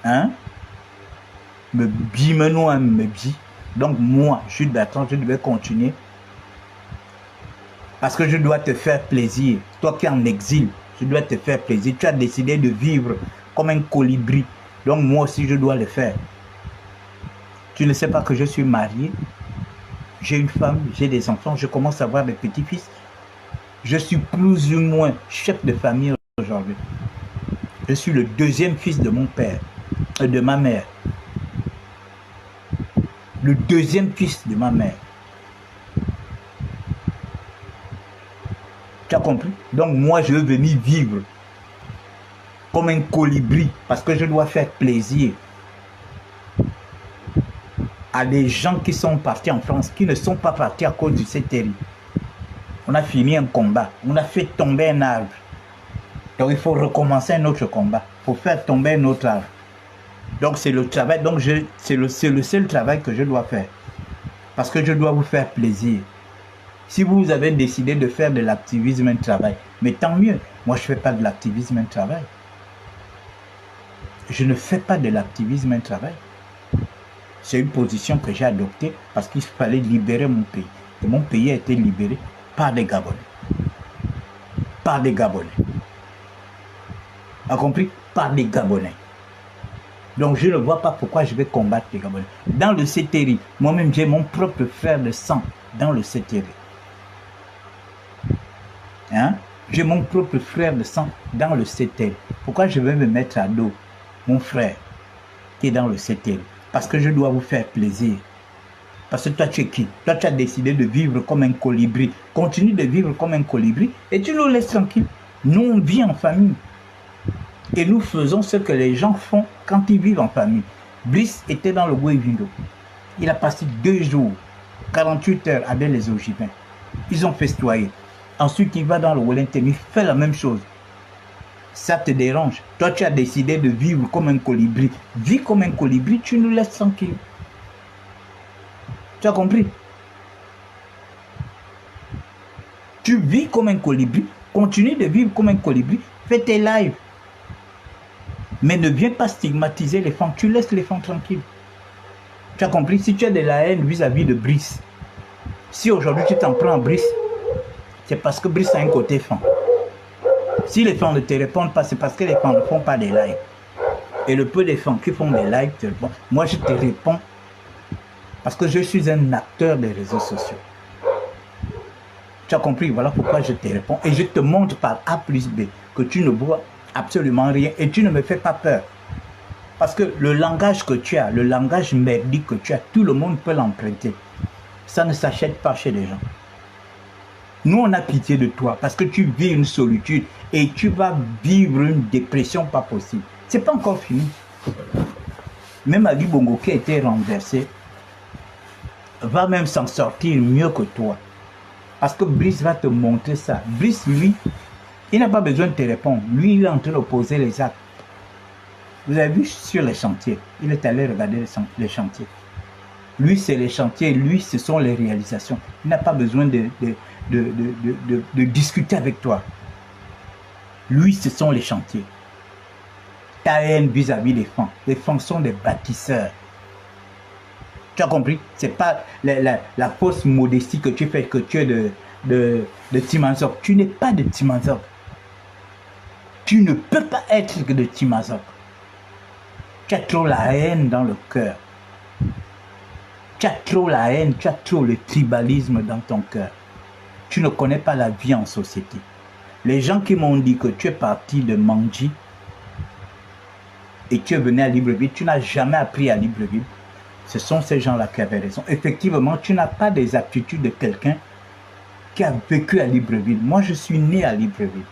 Hein? Me bi. Donc moi, je suis Bertrand, je devais continuer. Parce que je dois te faire plaisir. Toi qui es en exil, je dois te faire plaisir. Tu as décidé de vivre comme un colibri. Donc moi aussi, je dois le faire. Tu ne sais pas que je suis marié. J'ai une femme, j'ai des enfants, je commence à avoir des petits-fils. Je suis plus ou moins chef de famille aujourd'hui. Je suis le deuxième fils de mon père, de ma mère. Le deuxième fils de ma mère. Tu as compris? Donc moi, je veux venir vivre comme un colibri parce que je dois faire plaisir à des gens qui sont partis en France, qui ne sont pas partis à cause du CTRI. On a fini un combat, on a fait tomber un arbre. Donc il faut recommencer un autre combat, il faut faire tomber un autre arbre. Donc c'est le travail, donc c'est le seul travail que je dois faire. Parce que je dois vous faire plaisir. Si vous avez décidé de faire de l'activisme un travail, mais tant mieux. Moi, je ne fais pas de l'activisme un travail. Je ne fais pas de l'activisme un travail. C'est une position que j'ai adoptée parce qu'il fallait libérer mon pays. Et mon pays a été libéré par des Gabonais. Par des Gabonais. A compris? Par des Gabonais. Donc je ne vois pas pourquoi je vais combattre les Gabonais. Dans le CTRI, moi-même j'ai mon propre frère de sang dans le CTRI. Hein? J'ai mon propre frère de sang dans le CTRI. Pourquoi je vais me mettre à dos mon frère qui est dans le CTRI? Parce que je dois vous faire plaisir. Parce que toi tu es qui? Toi tu as décidé de vivre comme un colibri. Continue de vivre comme un colibri et tu nous laisses tranquilles. Nous on vit en famille. Et nous faisons ce que les gens font quand ils vivent en famille. Brice était dans le Guévindo. Il a passé 2 jours, 48 heures avec les Ogivins. Ils ont festoyé. Ensuite, il va dans le Wellington, il fait la même chose. Ça te dérange. Toi, tu as décidé de vivre comme un colibri. Vis comme un colibri, tu nous laisses tranquille. Tu as compris? Tu vis comme un colibri, continue de vivre comme un colibri, fais tes lives. Mais ne viens pas stigmatiser les femmes, tu laisses les femmes tranquilles. Tu as compris? Si tu as de la haine vis-à-vis de Brice, si aujourd'hui tu t'en prends à Brice, c'est parce que Brice a un côté fan. Si les femmes ne te répondent pas, c'est parce que les femmes ne font pas des lives. Et le peu des femmes qui font des lives te répondent. Moi, je te réponds parce que je suis un acteur des réseaux sociaux. Tu as compris? Voilà pourquoi je te réponds. Et je te montre par A plus B que tu ne vois absolument rien et tu ne me fais pas peur. Parce que le langage que tu as, le langage merdique que tu as, tout le monde peut l'emprunter. Ça ne s'achète pas chez les gens. Nous, on a pitié de toi parce que tu vis une solitude et tu vas vivre une dépression pas possible. C'est pas encore fini. Même Ali Bongo qui a été renversé va même s'en sortir mieux que toi. Parce que Brice va te montrer ça. Brice, lui, il n'a pas besoin de te répondre. Lui, il est en train de poser les actes. Vous avez vu sur les chantiers. Il est allé regarder les chantiers. Lui, c'est les chantiers. Lui, ce sont les réalisations. Il n'a pas besoin de discuter avec toi. Lui, ce sont les chantiers. Ta haine vis-à-vis des femmes. Les femmes sont des bâtisseurs. Tu as compris? Ce n'est pas la fausse modestie que tu fais, que tu es de Timanzok. Tu n'es pas de Timanzok. Tu ne peux pas être que de Timanzok. Tu as trop la haine dans le cœur. Tu as trop la haine, tu as trop le tribalisme dans ton cœur. Tu ne connais pas la vie en société. Les gens qui m'ont dit que tu es parti de Mandji et tu es venu à Libreville, tu n'as jamais appris à Libreville. Ce sont ces gens-là qui avaient raison. Effectivement, tu n'as pas des aptitudes de quelqu'un qui a vécu à Libreville. Moi, je suis né à Libreville.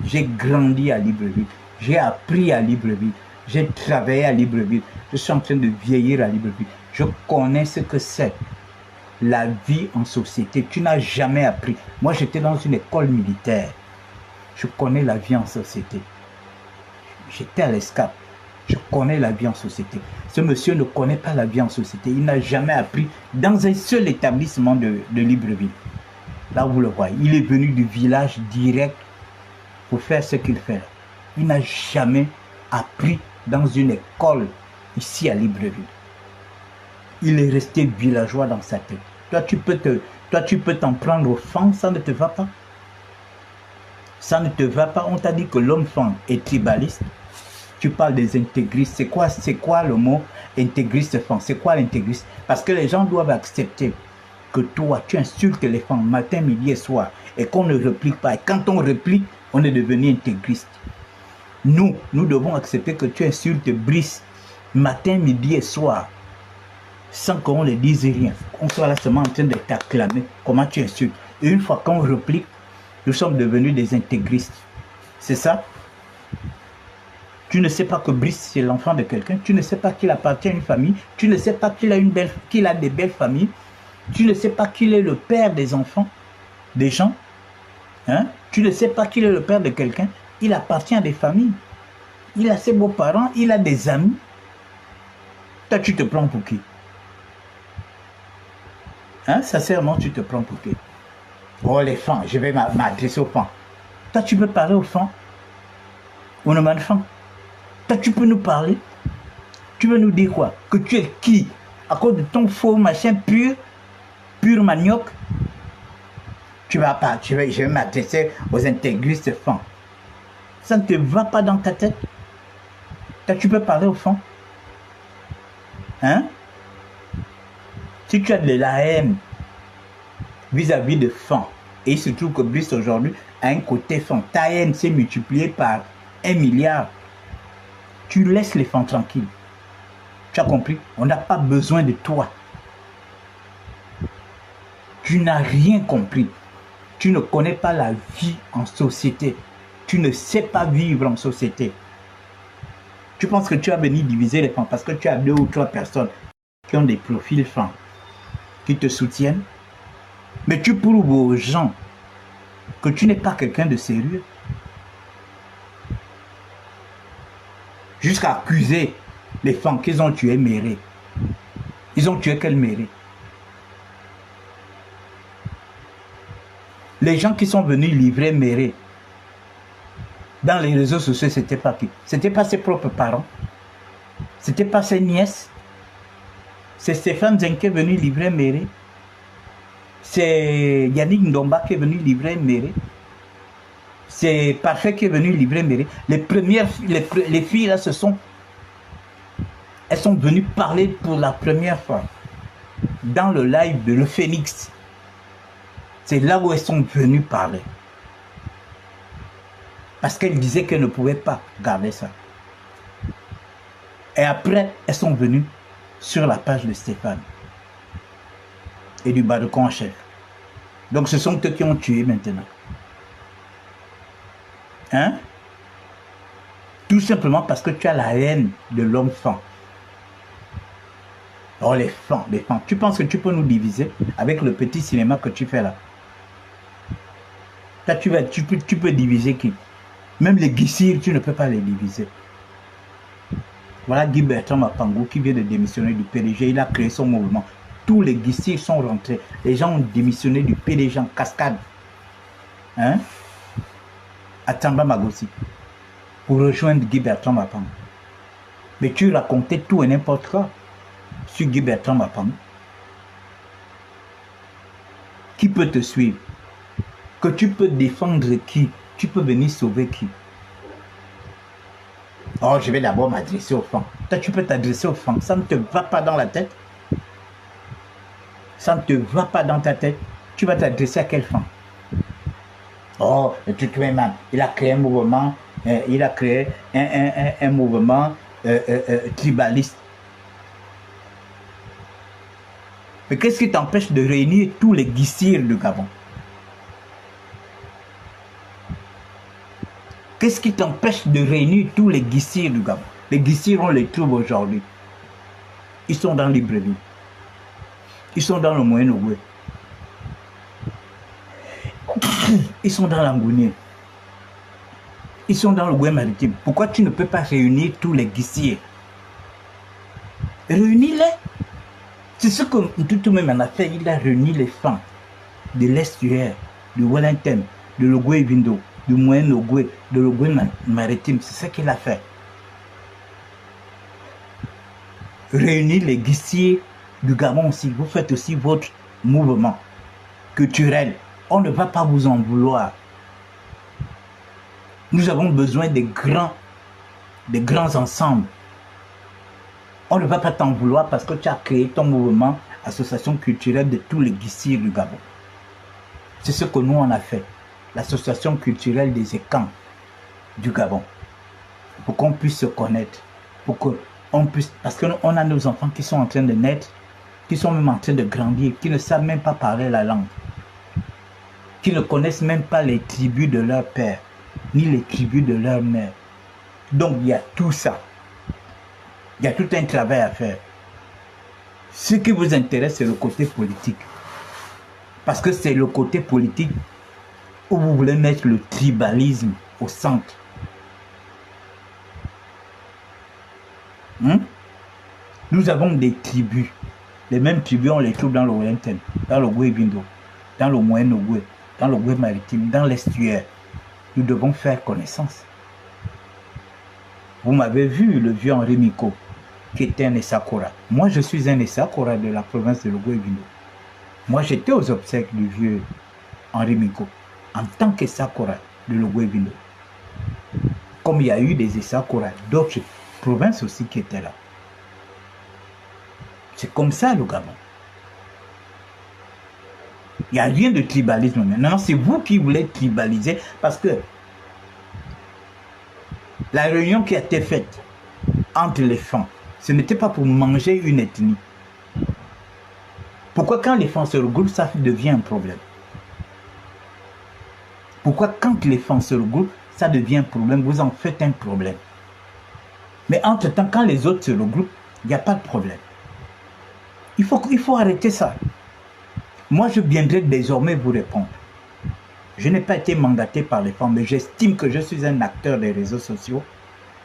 J'ai grandi à Libreville. J'ai appris à Libreville. J'ai travaillé à Libreville. Je suis en train de vieillir à Libreville. Je connais ce que c'est la vie en société. Tu n'as jamais appris. Moi, j'étais dans une école militaire. Je connais la vie en société. J'étais à l'ESCAP. Je connais la vie en société. Ce monsieur ne connaît pas la vie en société. Il n'a jamais appris dans un seul établissement de Libreville. Là, vous le voyez. Il est venu du village direct pour faire ce qu'il fait. Il n'a jamais appris dans une école ici à Libreville. Il est resté villageois dans sa tête. Toi, tu peux t'en prendre aux femmes, ça ne te va pas. Ça ne te va pas. On t'a dit que l'homme-femme est tribaliste. tu parles des intégristes. C'est quoi le mot intégriste fan? C'est quoi l'intégriste? Parce que les gens doivent accepter que toi, tu insultes les femmes matin, midi et soir et qu'on ne réplique pas. Et quand on réplique, on est devenu intégriste. Nous devons accepter que tu insultes Brice matin, midi et soir sans qu'on ne dise rien. On soit là seulement en train de t'acclamer comment tu insultes. Et une fois qu'on réplique, nous sommes devenus des intégristes. C'est ça? Tu ne sais pas que Brice, c'est l'enfant de quelqu'un. Tu ne sais pas qu'il appartient à une famille. Tu ne sais pas qu'il a des belles familles. Tu ne sais pas qu'il est le père des enfants, des gens. Hein? Tu ne sais pas qu'il est le père de quelqu'un. Il appartient à des familles. Il a ses beaux-parents. Il a des amis. Toi, tu te prends pour qui? Hein? Sincèrement, tu te prends pour qui? Oh, les fans, je vais m'adresser aux fans. Toi, tu peux parler aux fans? On ne m'en fans. Toi, tu peux nous parler? Tu veux nous dire quoi? Que tu es qui? À cause de ton faux machin pur manioc? Tu vas pas, je vais m'adresser aux intégristes fans. Ça ne te va pas dans ta tête? Toi, tu peux parler aux fans? Hein? Si tu as de la haine vis-à-vis de fans, et il se trouve que Brice aujourd'hui a un côté fan, ta haine s'est multipliée par 1 milliard. Tu laisses les fans tranquilles. Tu as compris? On n'a pas besoin de toi. Tu n'as rien compris. Tu ne connais pas la vie en société. Tu ne sais pas vivre en société. Tu penses que tu as venu diviser les fans parce que tu as 2 ou 3 personnes qui ont des profils fans, qui te soutiennent. Mais tu prouves aux gens que tu n'es pas quelqu'un de sérieux. Jusqu'à accuser les fans qu'ils ont tué Méré. Ils ont tué quel Méré? Les gens qui sont venus livrer Méré dans les réseaux sociaux, c'était pas qui? C'était pas ses propres parents. C'était pas ses nièces. C'est Stéphane Zen qui est venu livrer Méré. C'est Yannick Ndomba qui est venu livrer Méré. C'est Parfait qui est venu livrer Méré. Les filles là, elles sont venues parler pour la première fois dans le live de Le Phénix. C'est là où elles sont venues parler. Parce qu'elles disaient qu'elles ne pouvaient pas garder ça. Et après, elles sont venues sur la page de Stéphane et du Badoukan en chef. Donc ce sont eux qui ont tué maintenant. Hein? Tout simplement parce que tu as la haine de l'homme fan. Oh les fans. Tu penses que tu peux nous diviser avec le petit cinéma que tu fais là? Là, tu peux diviser qui? Même les Guissirs, tu ne peux pas les diviser. Voilà Guy Bertrand Mapangou qui vient de démissionner du PDG. Il a créé son mouvement. Tous les Guissirs sont rentrés. Les gens ont démissionné du PDG en cascade. Hein? À Tamba Magossi. Pour rejoindre Guy Bertrand Mapangou. Mais tu racontais tout et n'importe quoi sur Guy Bertrand Mapangou. Qui peut te suivre? Que tu peux défendre qui? Tu peux venir sauver qui? Oh, je vais d'abord m'adresser aux fans. Toi, tu peux t'adresser aux fans. Ça ne te va pas dans la tête? Ça ne te va pas dans ta tête? Tu vas t'adresser à quel fan? Oh, le Tutouéman, il a créé un mouvement, il a créé un mouvement tribaliste. Mais qu'est-ce qui t'empêche de réunir tous les Guissirs du Gabon? Qu'est-ce qui t'empêche de réunir tous les Guissirs du Gabon? Les Guissirs, on les trouve aujourd'hui. Ils sont dans Libreville. Ils sont dans le Moyen-Ogooué. Ils sont dans l'Angounier. Ils sont dans le Goué maritime. Pourquoi tu ne peux pas réunir tous les Guissiers? Réunis-les. C'est ce que tout même en a fait. Il a réuni les fans de l'estuaire, de Wellington, de l'Ogooué Vindo, du Moyen-Ogooué, de l'Ogooué maritime. C'est ce qu'il a fait. Réunir les Guissiers du Gabon aussi. Vous faites aussi votre mouvement culturel. On ne va pas vous en vouloir. Nous avons besoin des grands des grands ensembles. On ne va pas t'en vouloir parce que tu as créé ton mouvement Association culturelle de tous les Guissirs du Gabon. C'est ce que nous on a fait. L'association culturelle des Écans du Gabon. Pour qu'on puisse se connaître. Pour qu'on puisse... Parce qu'on a nos enfants qui sont en train de naître, qui sont même en train de grandir, qui ne savent même pas parler la langue. Qui ne connaissent même pas les tribus de leur père, ni les tribus de leur mère. Donc il y a tout ça. Il y a tout un travail à faire. Ce qui vous intéresse, c'est le côté politique. Parce que c'est le côté politique où vous voulez mettre le tribalisme au centre. Nous avons des tribus. Les mêmes tribus, on les trouve dans le Wellington, dans le Goué-Bindo, dans le Moyen-Ogoué, dans le Goué maritime, dans l'estuaire. Nous devons faire connaissance. Vous m'avez vu, le vieux Henri Miko, qui était un Essakora. Moi, je suis un Essakora de la province de Logoué-Bindo. Moi, j'étais aux obsèques du vieux Henri Miko, en tant qu'Essakora de Logoué-Bindo. Comme il y a eu des Essakora d'autres provinces aussi qui étaient là. C'est comme ça le Gabon. Il n'y a rien de tribalisme maintenant. C'est vous qui voulez tribaliser parce que la réunion qui a été faite entre les femmes, ce n'était pas pour manger une ethnie. Pourquoi quand les femmes se regroupent, ça devient un problème? Pourquoi quand les femmes se regroupent, ça devient un problème? Vous en faites un problème. Mais entre-temps, quand les autres se regroupent, il n'y a pas de problème. Il faut arrêter ça. Moi, je viendrai désormais vous répondre. Je n'ai pas été mandaté par les femmes, mais j'estime que je suis un acteur des réseaux sociaux.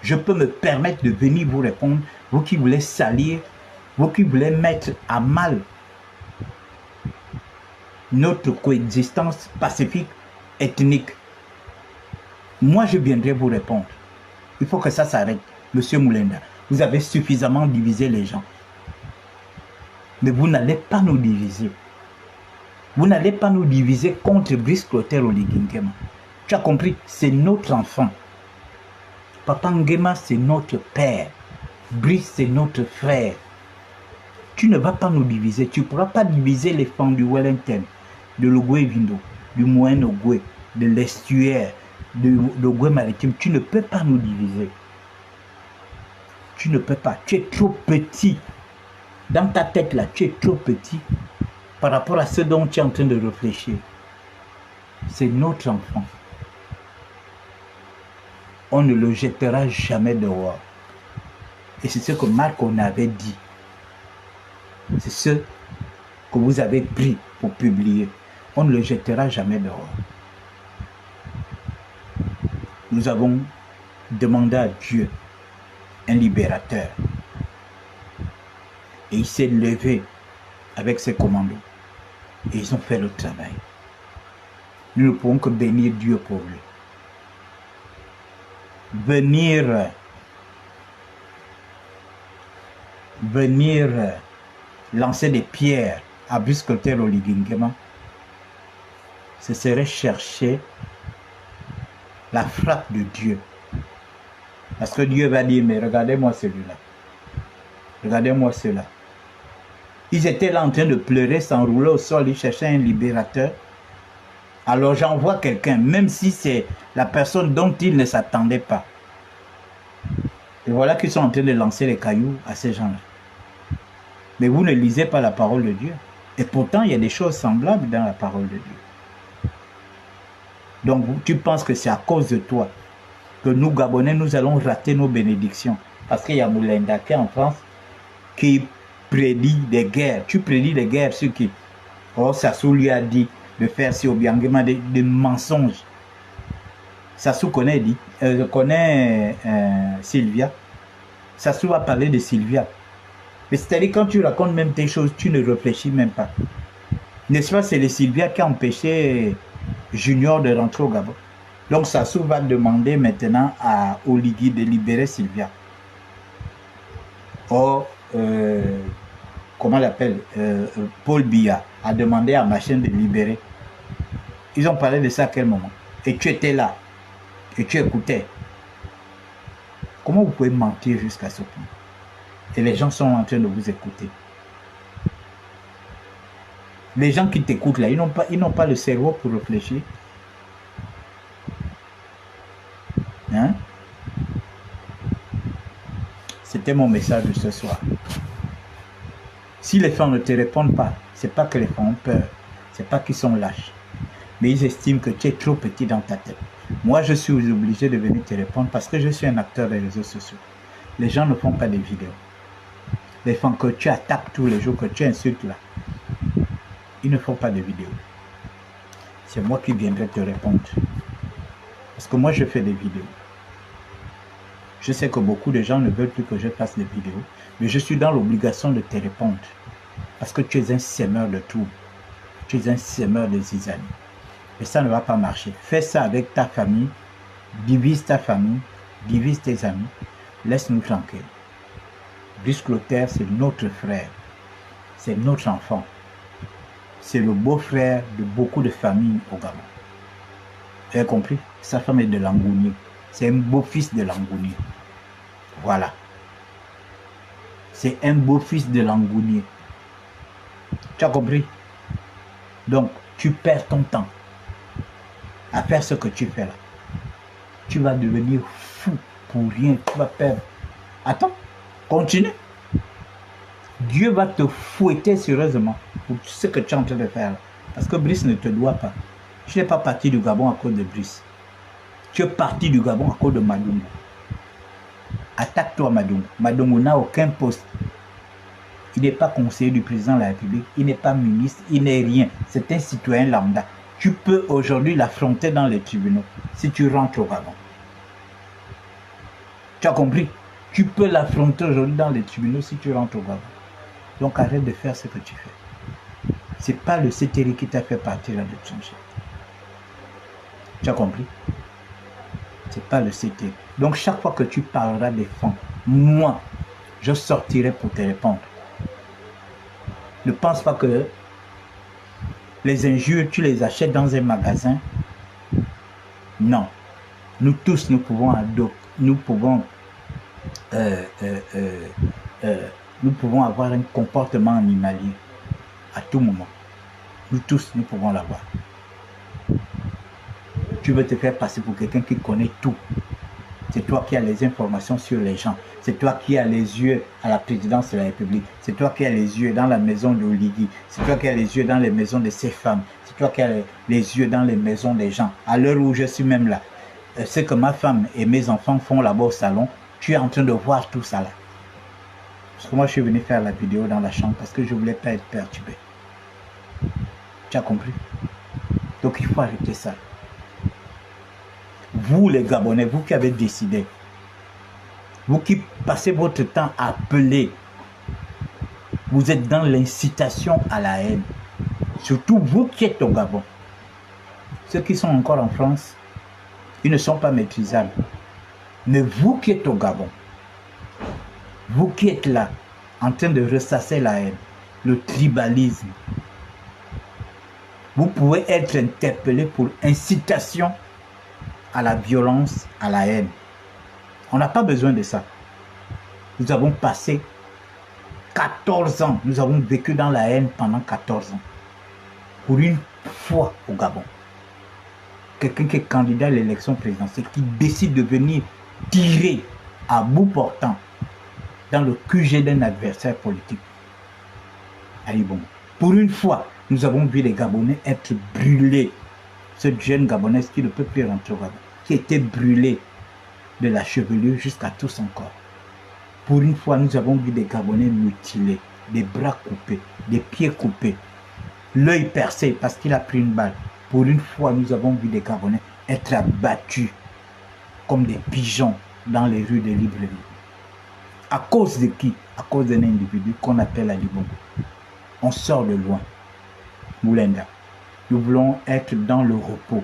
Je peux me permettre de venir vous répondre, vous qui voulez salir, vous qui voulez mettre à mal notre coexistence pacifique, ethnique. Moi, je viendrai vous répondre. Il faut que ça s'arrête. Monsieur Moulenda, vous avez suffisamment divisé les gens. Mais vous n'allez pas nous diviser. Vous n'allez pas nous diviser contre Brice Clotaire Oligui-Nguema. Tu as compris? C'est notre enfant. Papa Nguema, c'est notre père. Brice, c'est notre frère. Tu ne vas pas nous diviser. Tu ne pourras pas diviser les femmes du Wellington, de l'Ogoué-Vindo, du Moyen-Ogoué, de l'estuaire, de l'Ogoué maritime. Tu ne peux pas nous diviser. Tu ne peux pas. Tu es trop petit. Dans ta tête là, tu es trop petit par rapport à ce dont tu es en train de réfléchir. C'est notre enfant. On ne le jettera jamais dehors. Et c'est ce que Marc on avait dit. C'est ce que vous avez pris pour publier. On ne le jettera jamais dehors. Nous avons demandé à Dieu un libérateur. Et il s'est levé avec ses commandos. Et ils ont fait le travail. Nous ne pouvons que bénir Dieu pour lui. Venir lancer des pierres à Brice Clotaire Oligui-Nguema, ce serait chercher la frappe de Dieu. Parce que Dieu va dire, mais regardez-moi celui-là. Regardez-moi cela. Ils étaient là en train de pleurer, s'enrouler au sol, ils cherchaient un libérateur. Alors j'envoie quelqu'un, même si c'est la personne dont ils ne s'attendaient pas. Et voilà qu'ils sont en train de lancer les cailloux à ces gens-là. Mais vous ne lisez pas la parole de Dieu. Et pourtant, il y a des choses semblables dans la parole de Dieu. Donc, tu penses que c'est à cause de toi que nous, Gabonais, nous allons rater nos bénédictions. Parce qu'il y a Moulenda qui est en France, qui prédit des guerres. Tu prédis des guerres sur qui? Oh, Sassou lui a dit de faire sur Obiangema des mensonges. Sassou connaît Sylvia. Sassou va parler de Sylvia. Mais c'est-à-dire quand tu racontes même tes choses, tu ne réfléchis même pas. N'est-ce pas, c'est les Sylvia qui a empêché Junior de rentrer au Gabon. Donc Sassou va demander maintenant à Oligui de libérer Sylvia. Or, comment l'appelle, Paul Biya a demandé à Machin de libérer. Ils ont parlé de ça à quel moment? Et tu étais là. Et tu écoutais. Comment vous pouvez mentir jusqu'à ce point? Et les gens sont en train de vous écouter. Les gens qui t'écoutent là, ils n'ont pas le cerveau pour réfléchir. Hein? C'était mon message de ce soir. Si les femmes ne te répondent pas, c'est pas que les femmes ont peur, c'est pas qu'ils sont lâches, mais ils estiment que tu es trop petit dans ta tête. Moi, je suis obligé de venir te répondre parce que je suis un acteur des réseaux sociaux. Les gens ne font pas des vidéos. Les femmes que tu attaques tous les jours, que tu insultes là, ils ne font pas de vidéos. C'est moi qui viendrai te répondre. Parce que moi, je fais des vidéos. Je sais que beaucoup de gens ne veulent plus que je fasse des vidéos, mais je suis dans l'obligation de te répondre. Parce que tu es un sémeur de tout. Tu es un sémeur de zizanie. Et ça ne va pas marcher. Fais ça avec ta famille, divise ta famille, divise tes amis, laisse-nous tranquilles. Brice Clotaire, c'est notre frère, c'est notre enfant. C'est le beau-frère de beaucoup de familles au Gabon. Vous avez compris? Sa femme est de Langounier. C'est un beau-fils de Langounier. Voilà. C'est un beau-fils de Langounier. Tu as compris? Donc, tu perds ton temps à faire ce que tu fais là. Tu vas devenir fou pour rien. Tu vas perdre. Attends, continue. Dieu va te fouetter sérieusement pour ce que tu es en train de faire là. Parce que Brice ne te doit pas. Tu n'es pas parti du Gabon à cause de Brice. Tu es parti du Gabon à cause de Madungu. Attaque-toi Madungu. Madungu n'a aucun poste. Il n'est pas conseiller du président de la République. Il n'est pas ministre. Il n'est rien. C'est un citoyen lambda. Tu peux aujourd'hui l'affronter dans les tribunaux si tu rentres au Gabon. Tu as compris? Tu peux l'affronter aujourd'hui dans les tribunaux si tu rentres au Gabon. Donc arrête de faire ce que tu fais. C'est pas le CTRI qui t'a fait partir à l'étranger. Tu as compris? C'est pas le CTRI. Donc chaque fois que tu parleras des femmes, moi, je sortirai pour te répondre. Ne pense pas que les injures, tu les achètes dans un magasin. Non. Nous tous, nous pouvons avoir un comportement animalier à tout moment. Nous tous, nous pouvons l'avoir. Tu veux te faire passer pour quelqu'un qui connaît tout. C'est toi qui as les informations sur les gens. C'est toi qui as les yeux à la présidence de la République. C'est toi qui as les yeux dans la maison de Oligui. C'est toi qui as les yeux dans les maisons de ces femmes. C'est toi qui as les yeux dans les maisons des gens. À l'heure où je suis même là, ce que ma femme et mes enfants font là-bas au salon, tu es en train de voir tout ça là. Parce que moi, je suis venu faire la vidéo dans la chambre parce que je ne voulais pas être perturbé. Tu as compris? Donc, il faut arrêter ça. Vous, les Gabonais, vous qui avez décidé, vous qui passez votre temps à appeler, vous êtes dans l'incitation à la haine. Surtout vous qui êtes au Gabon. Ceux qui sont encore en France, ils ne sont pas maîtrisables. Mais vous qui êtes au Gabon, vous qui êtes là, en train de ressasser la haine, le tribalisme, vous pouvez être interpellé pour incitation à la violence, à la haine. On n'a pas besoin de ça. Nous avons passé 14 ans, nous avons vécu dans la haine pendant 14 ans. Pour une fois au Gabon. Quelqu'un qui est candidat à l'élection présidentielle, qui décide de venir tirer à bout portant dans le QG d'un adversaire politique. Ali Bongo. Pour une fois, nous avons vu les Gabonais être brûlés. Ce jeune Gabonais qui ne peut plus rentrer au Gabon, qui était brûlé de la chevelure jusqu'à tout son corps. Pour une fois, nous avons vu des Gabonais mutilés, des bras coupés, des pieds coupés, l'œil percé parce qu'il a pris une balle. Pour une fois, nous avons vu des Gabonais être abattus comme des pigeons dans les rues de Libreville. À cause de qui? À cause d'un individu qu'on appelle Ali Bongo. On sort de loin. Moulenda. Nous voulons être dans le repos.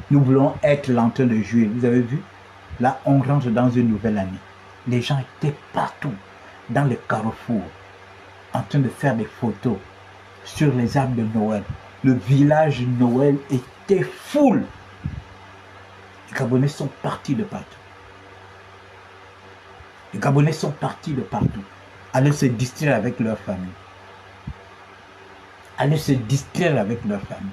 Nous voulons être l'entrain de jouer. Vous avez vu? Là, on rentre dans une nouvelle année. Les gens étaient partout, dans les carrefours, en train de faire des photos sur les arbres de Noël. Le village Noël était full. Les Gabonais sont partis de partout. Les Gabonais sont partis de partout, aller se distraire avec leur famille. Aller se distraire avec leur famille.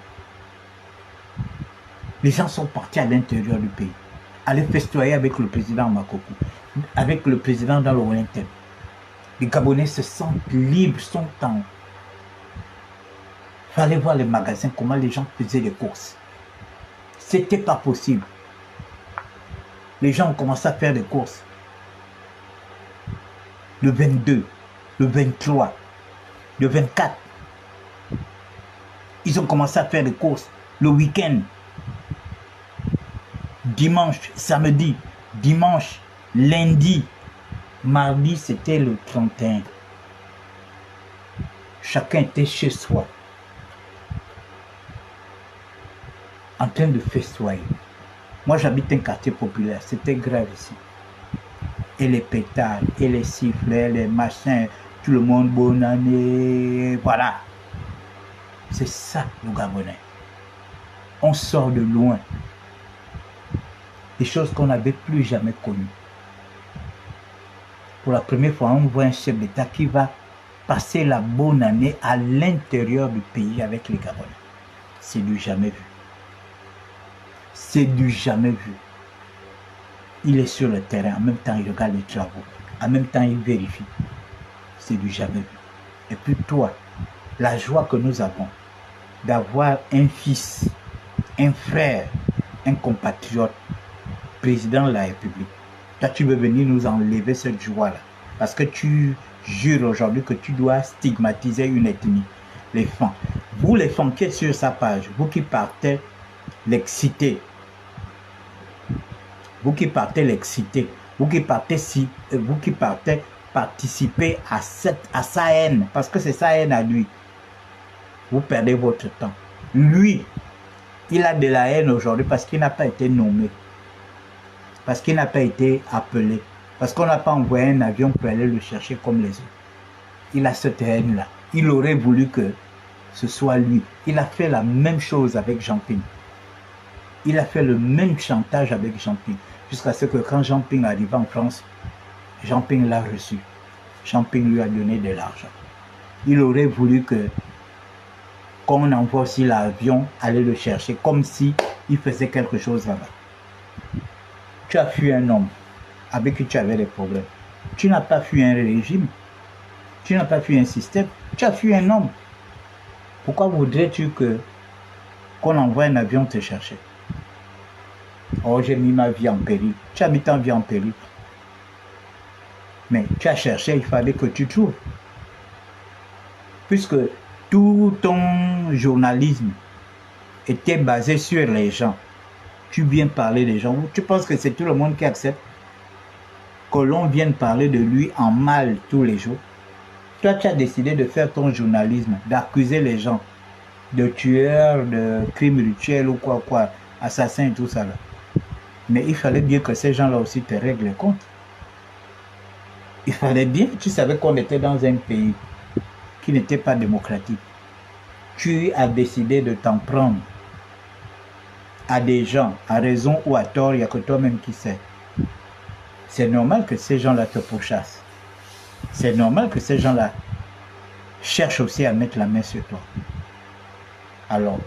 Les gens sont partis à l'intérieur du pays, aller festoyer avec le président Makoko, avec le président dans le Wellington. Les Gabonais se sentent libres, sont en... Il fallait voir les magasins, comment les gens faisaient des courses. C'était pas possible. Les gens ont commencé à faire des courses. Le 22, le 23, le 24. Ils ont commencé à faire des courses le week-end. Dimanche, samedi, dimanche, lundi, mardi, c'était le 31. Chacun était chez soi, en train de festoyer. Moi, j'habite un quartier populaire, c'était grave ici. Et les pétards, et les sifflets, les machins, tout le monde, bonne année, voilà. C'est ça, le Gabonais. On sort de loin. Des choses qu'on n'avait plus jamais connues. Pour la première fois, on voit un chef d'État qui va passer la bonne année à l'intérieur du pays avec les Gabonais. C'est du jamais vu. C'est du jamais vu. Il est sur le terrain, en même temps il regarde les travaux, en même temps il vérifie. C'est du jamais vu. Et puis toi, la joie que nous avons d'avoir un fils, un frère, un compatriote, président de la République. Toi, tu veux venir nous enlever cette joie-là. Parce que tu jures aujourd'hui que tu dois stigmatiser une ethnie, les Fans. Vous, les Fans qui êtes sur sa page, vous qui partez l'exciter, vous qui partez l'exciter, vous qui partez participer à sa haine, parce que c'est sa haine à lui, vous perdez votre temps. Lui, il a de la haine aujourd'hui parce qu'il n'a pas été nommé, parce qu'il n'a pas été appelé, parce qu'on n'a pas envoyé un avion pour aller le chercher comme les autres. Il a cette haine-là. Il aurait voulu que ce soit lui. Il a fait la même chose avec Jean-Ping. Il a fait le même chantage avec Jean-Ping. Jusqu'à ce que quand Jean-Ping arrive en France, Jean-Ping l'a reçu. Jean-Ping lui a donné de l'argent. Il aurait voulu qu'on envoie aussi l'avion aller le chercher, comme si il faisait quelque chose là-bas. Tu as fui un homme avec qui tu avais des problèmes. Tu n'as pas fui un régime. Tu n'as pas fui un système. Tu as fui un homme. Pourquoi voudrais-tu qu'on envoie un avion te chercher? Oh, j'ai mis ma vie en péril. Tu as mis ta vie en péril. Mais tu as cherché, il fallait que tu trouves. Puisque tout ton journalisme était basé sur les gens. Tu viens parler des gens. Tu penses que c'est tout le monde qui accepte que l'on vienne parler de lui en mal tous les jours? Toi, tu as décidé de faire ton journalisme, d'accuser les gens de tueurs, de crimes rituels ou quoi, assassins et tout ça là. Mais il fallait bien que ces gens-là aussi te règlent les comptes. Il fallait bien, tu savais qu'on était dans un pays qui n'était pas démocratique. Tu as décidé de t'en prendre à des gens, à raison ou à tort, il n'y a que toi-même qui sais. C'est normal que ces gens-là te pourchassent. C'est normal que ces gens-là cherchent aussi à mettre la main sur toi. Alors,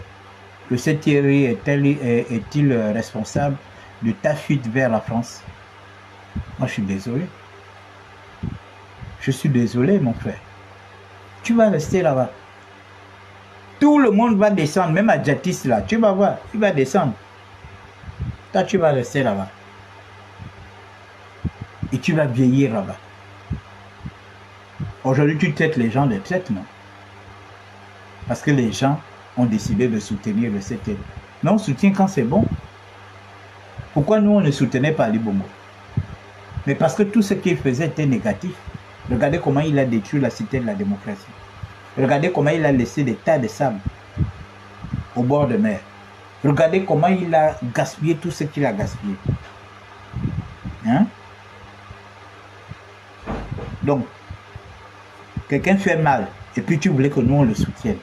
le Thierry est-il responsable de ta fuite vers la France? Moi, je suis désolé. Je suis désolé, mon frère. Tu vas rester là-bas. Tout le monde va descendre, même à Jatis là. Tu vas voir, il va descendre. Toi, tu vas rester là-bas. Et tu vas vieillir là-bas. Aujourd'hui, tu traites les gens de traite, non? Parce que les gens ont décidé de soutenir le CTL. Mais on soutient quand c'est bon. Pourquoi nous, on ne soutenait pas Ali Bongo? Mais parce que tout ce qu'il faisait était négatif. Regardez comment il a détruit la cité de la démocratie. Regardez comment il a laissé des tas de sable au bord de mer. Regardez comment il a gaspillé tout ce qu'il a gaspillé. Hein? Donc, quelqu'un fait mal et puis tu voulais que nous on le soutienne.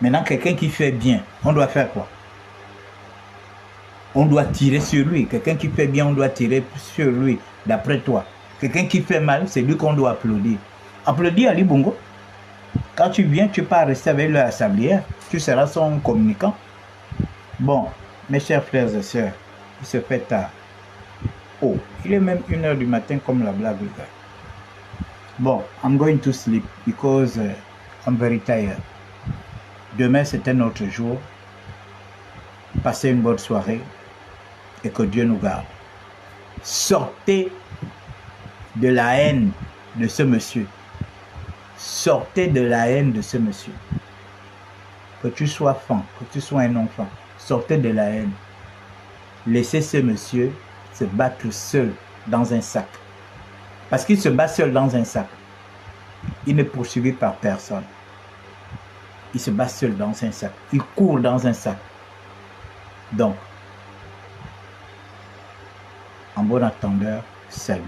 Maintenant, quelqu'un qui fait bien, on doit faire quoi? On doit tirer sur lui. Quelqu'un qui fait bien, on doit tirer sur lui, d'après toi. Quelqu'un qui fait mal, c'est lui qu'on doit applaudir. Applaudis Ali Bongo. Quand tu viens, tu pars rester avec le sablière. Tu seras son communicant. Bon, mes chers frères et sœurs, il se fait tard. Oh, il est même 1 h du matin comme la blague. Bon, I'm going to sleep because I'm very tired. Demain, c'est un autre jour. Passez une bonne soirée et que Dieu nous garde. Sortez de la haine de ce monsieur. Sortez de la haine de ce monsieur. Que tu sois fan, que tu sois un enfant, sortez de la haine. Laissez ce monsieur se battre seul dans un sac. Parce qu'il se bat seul dans un sac. Il n'est poursuivi par personne. Il se bat seul dans un sac. Il court dans un sac. Donc, en bon attendeur, salut.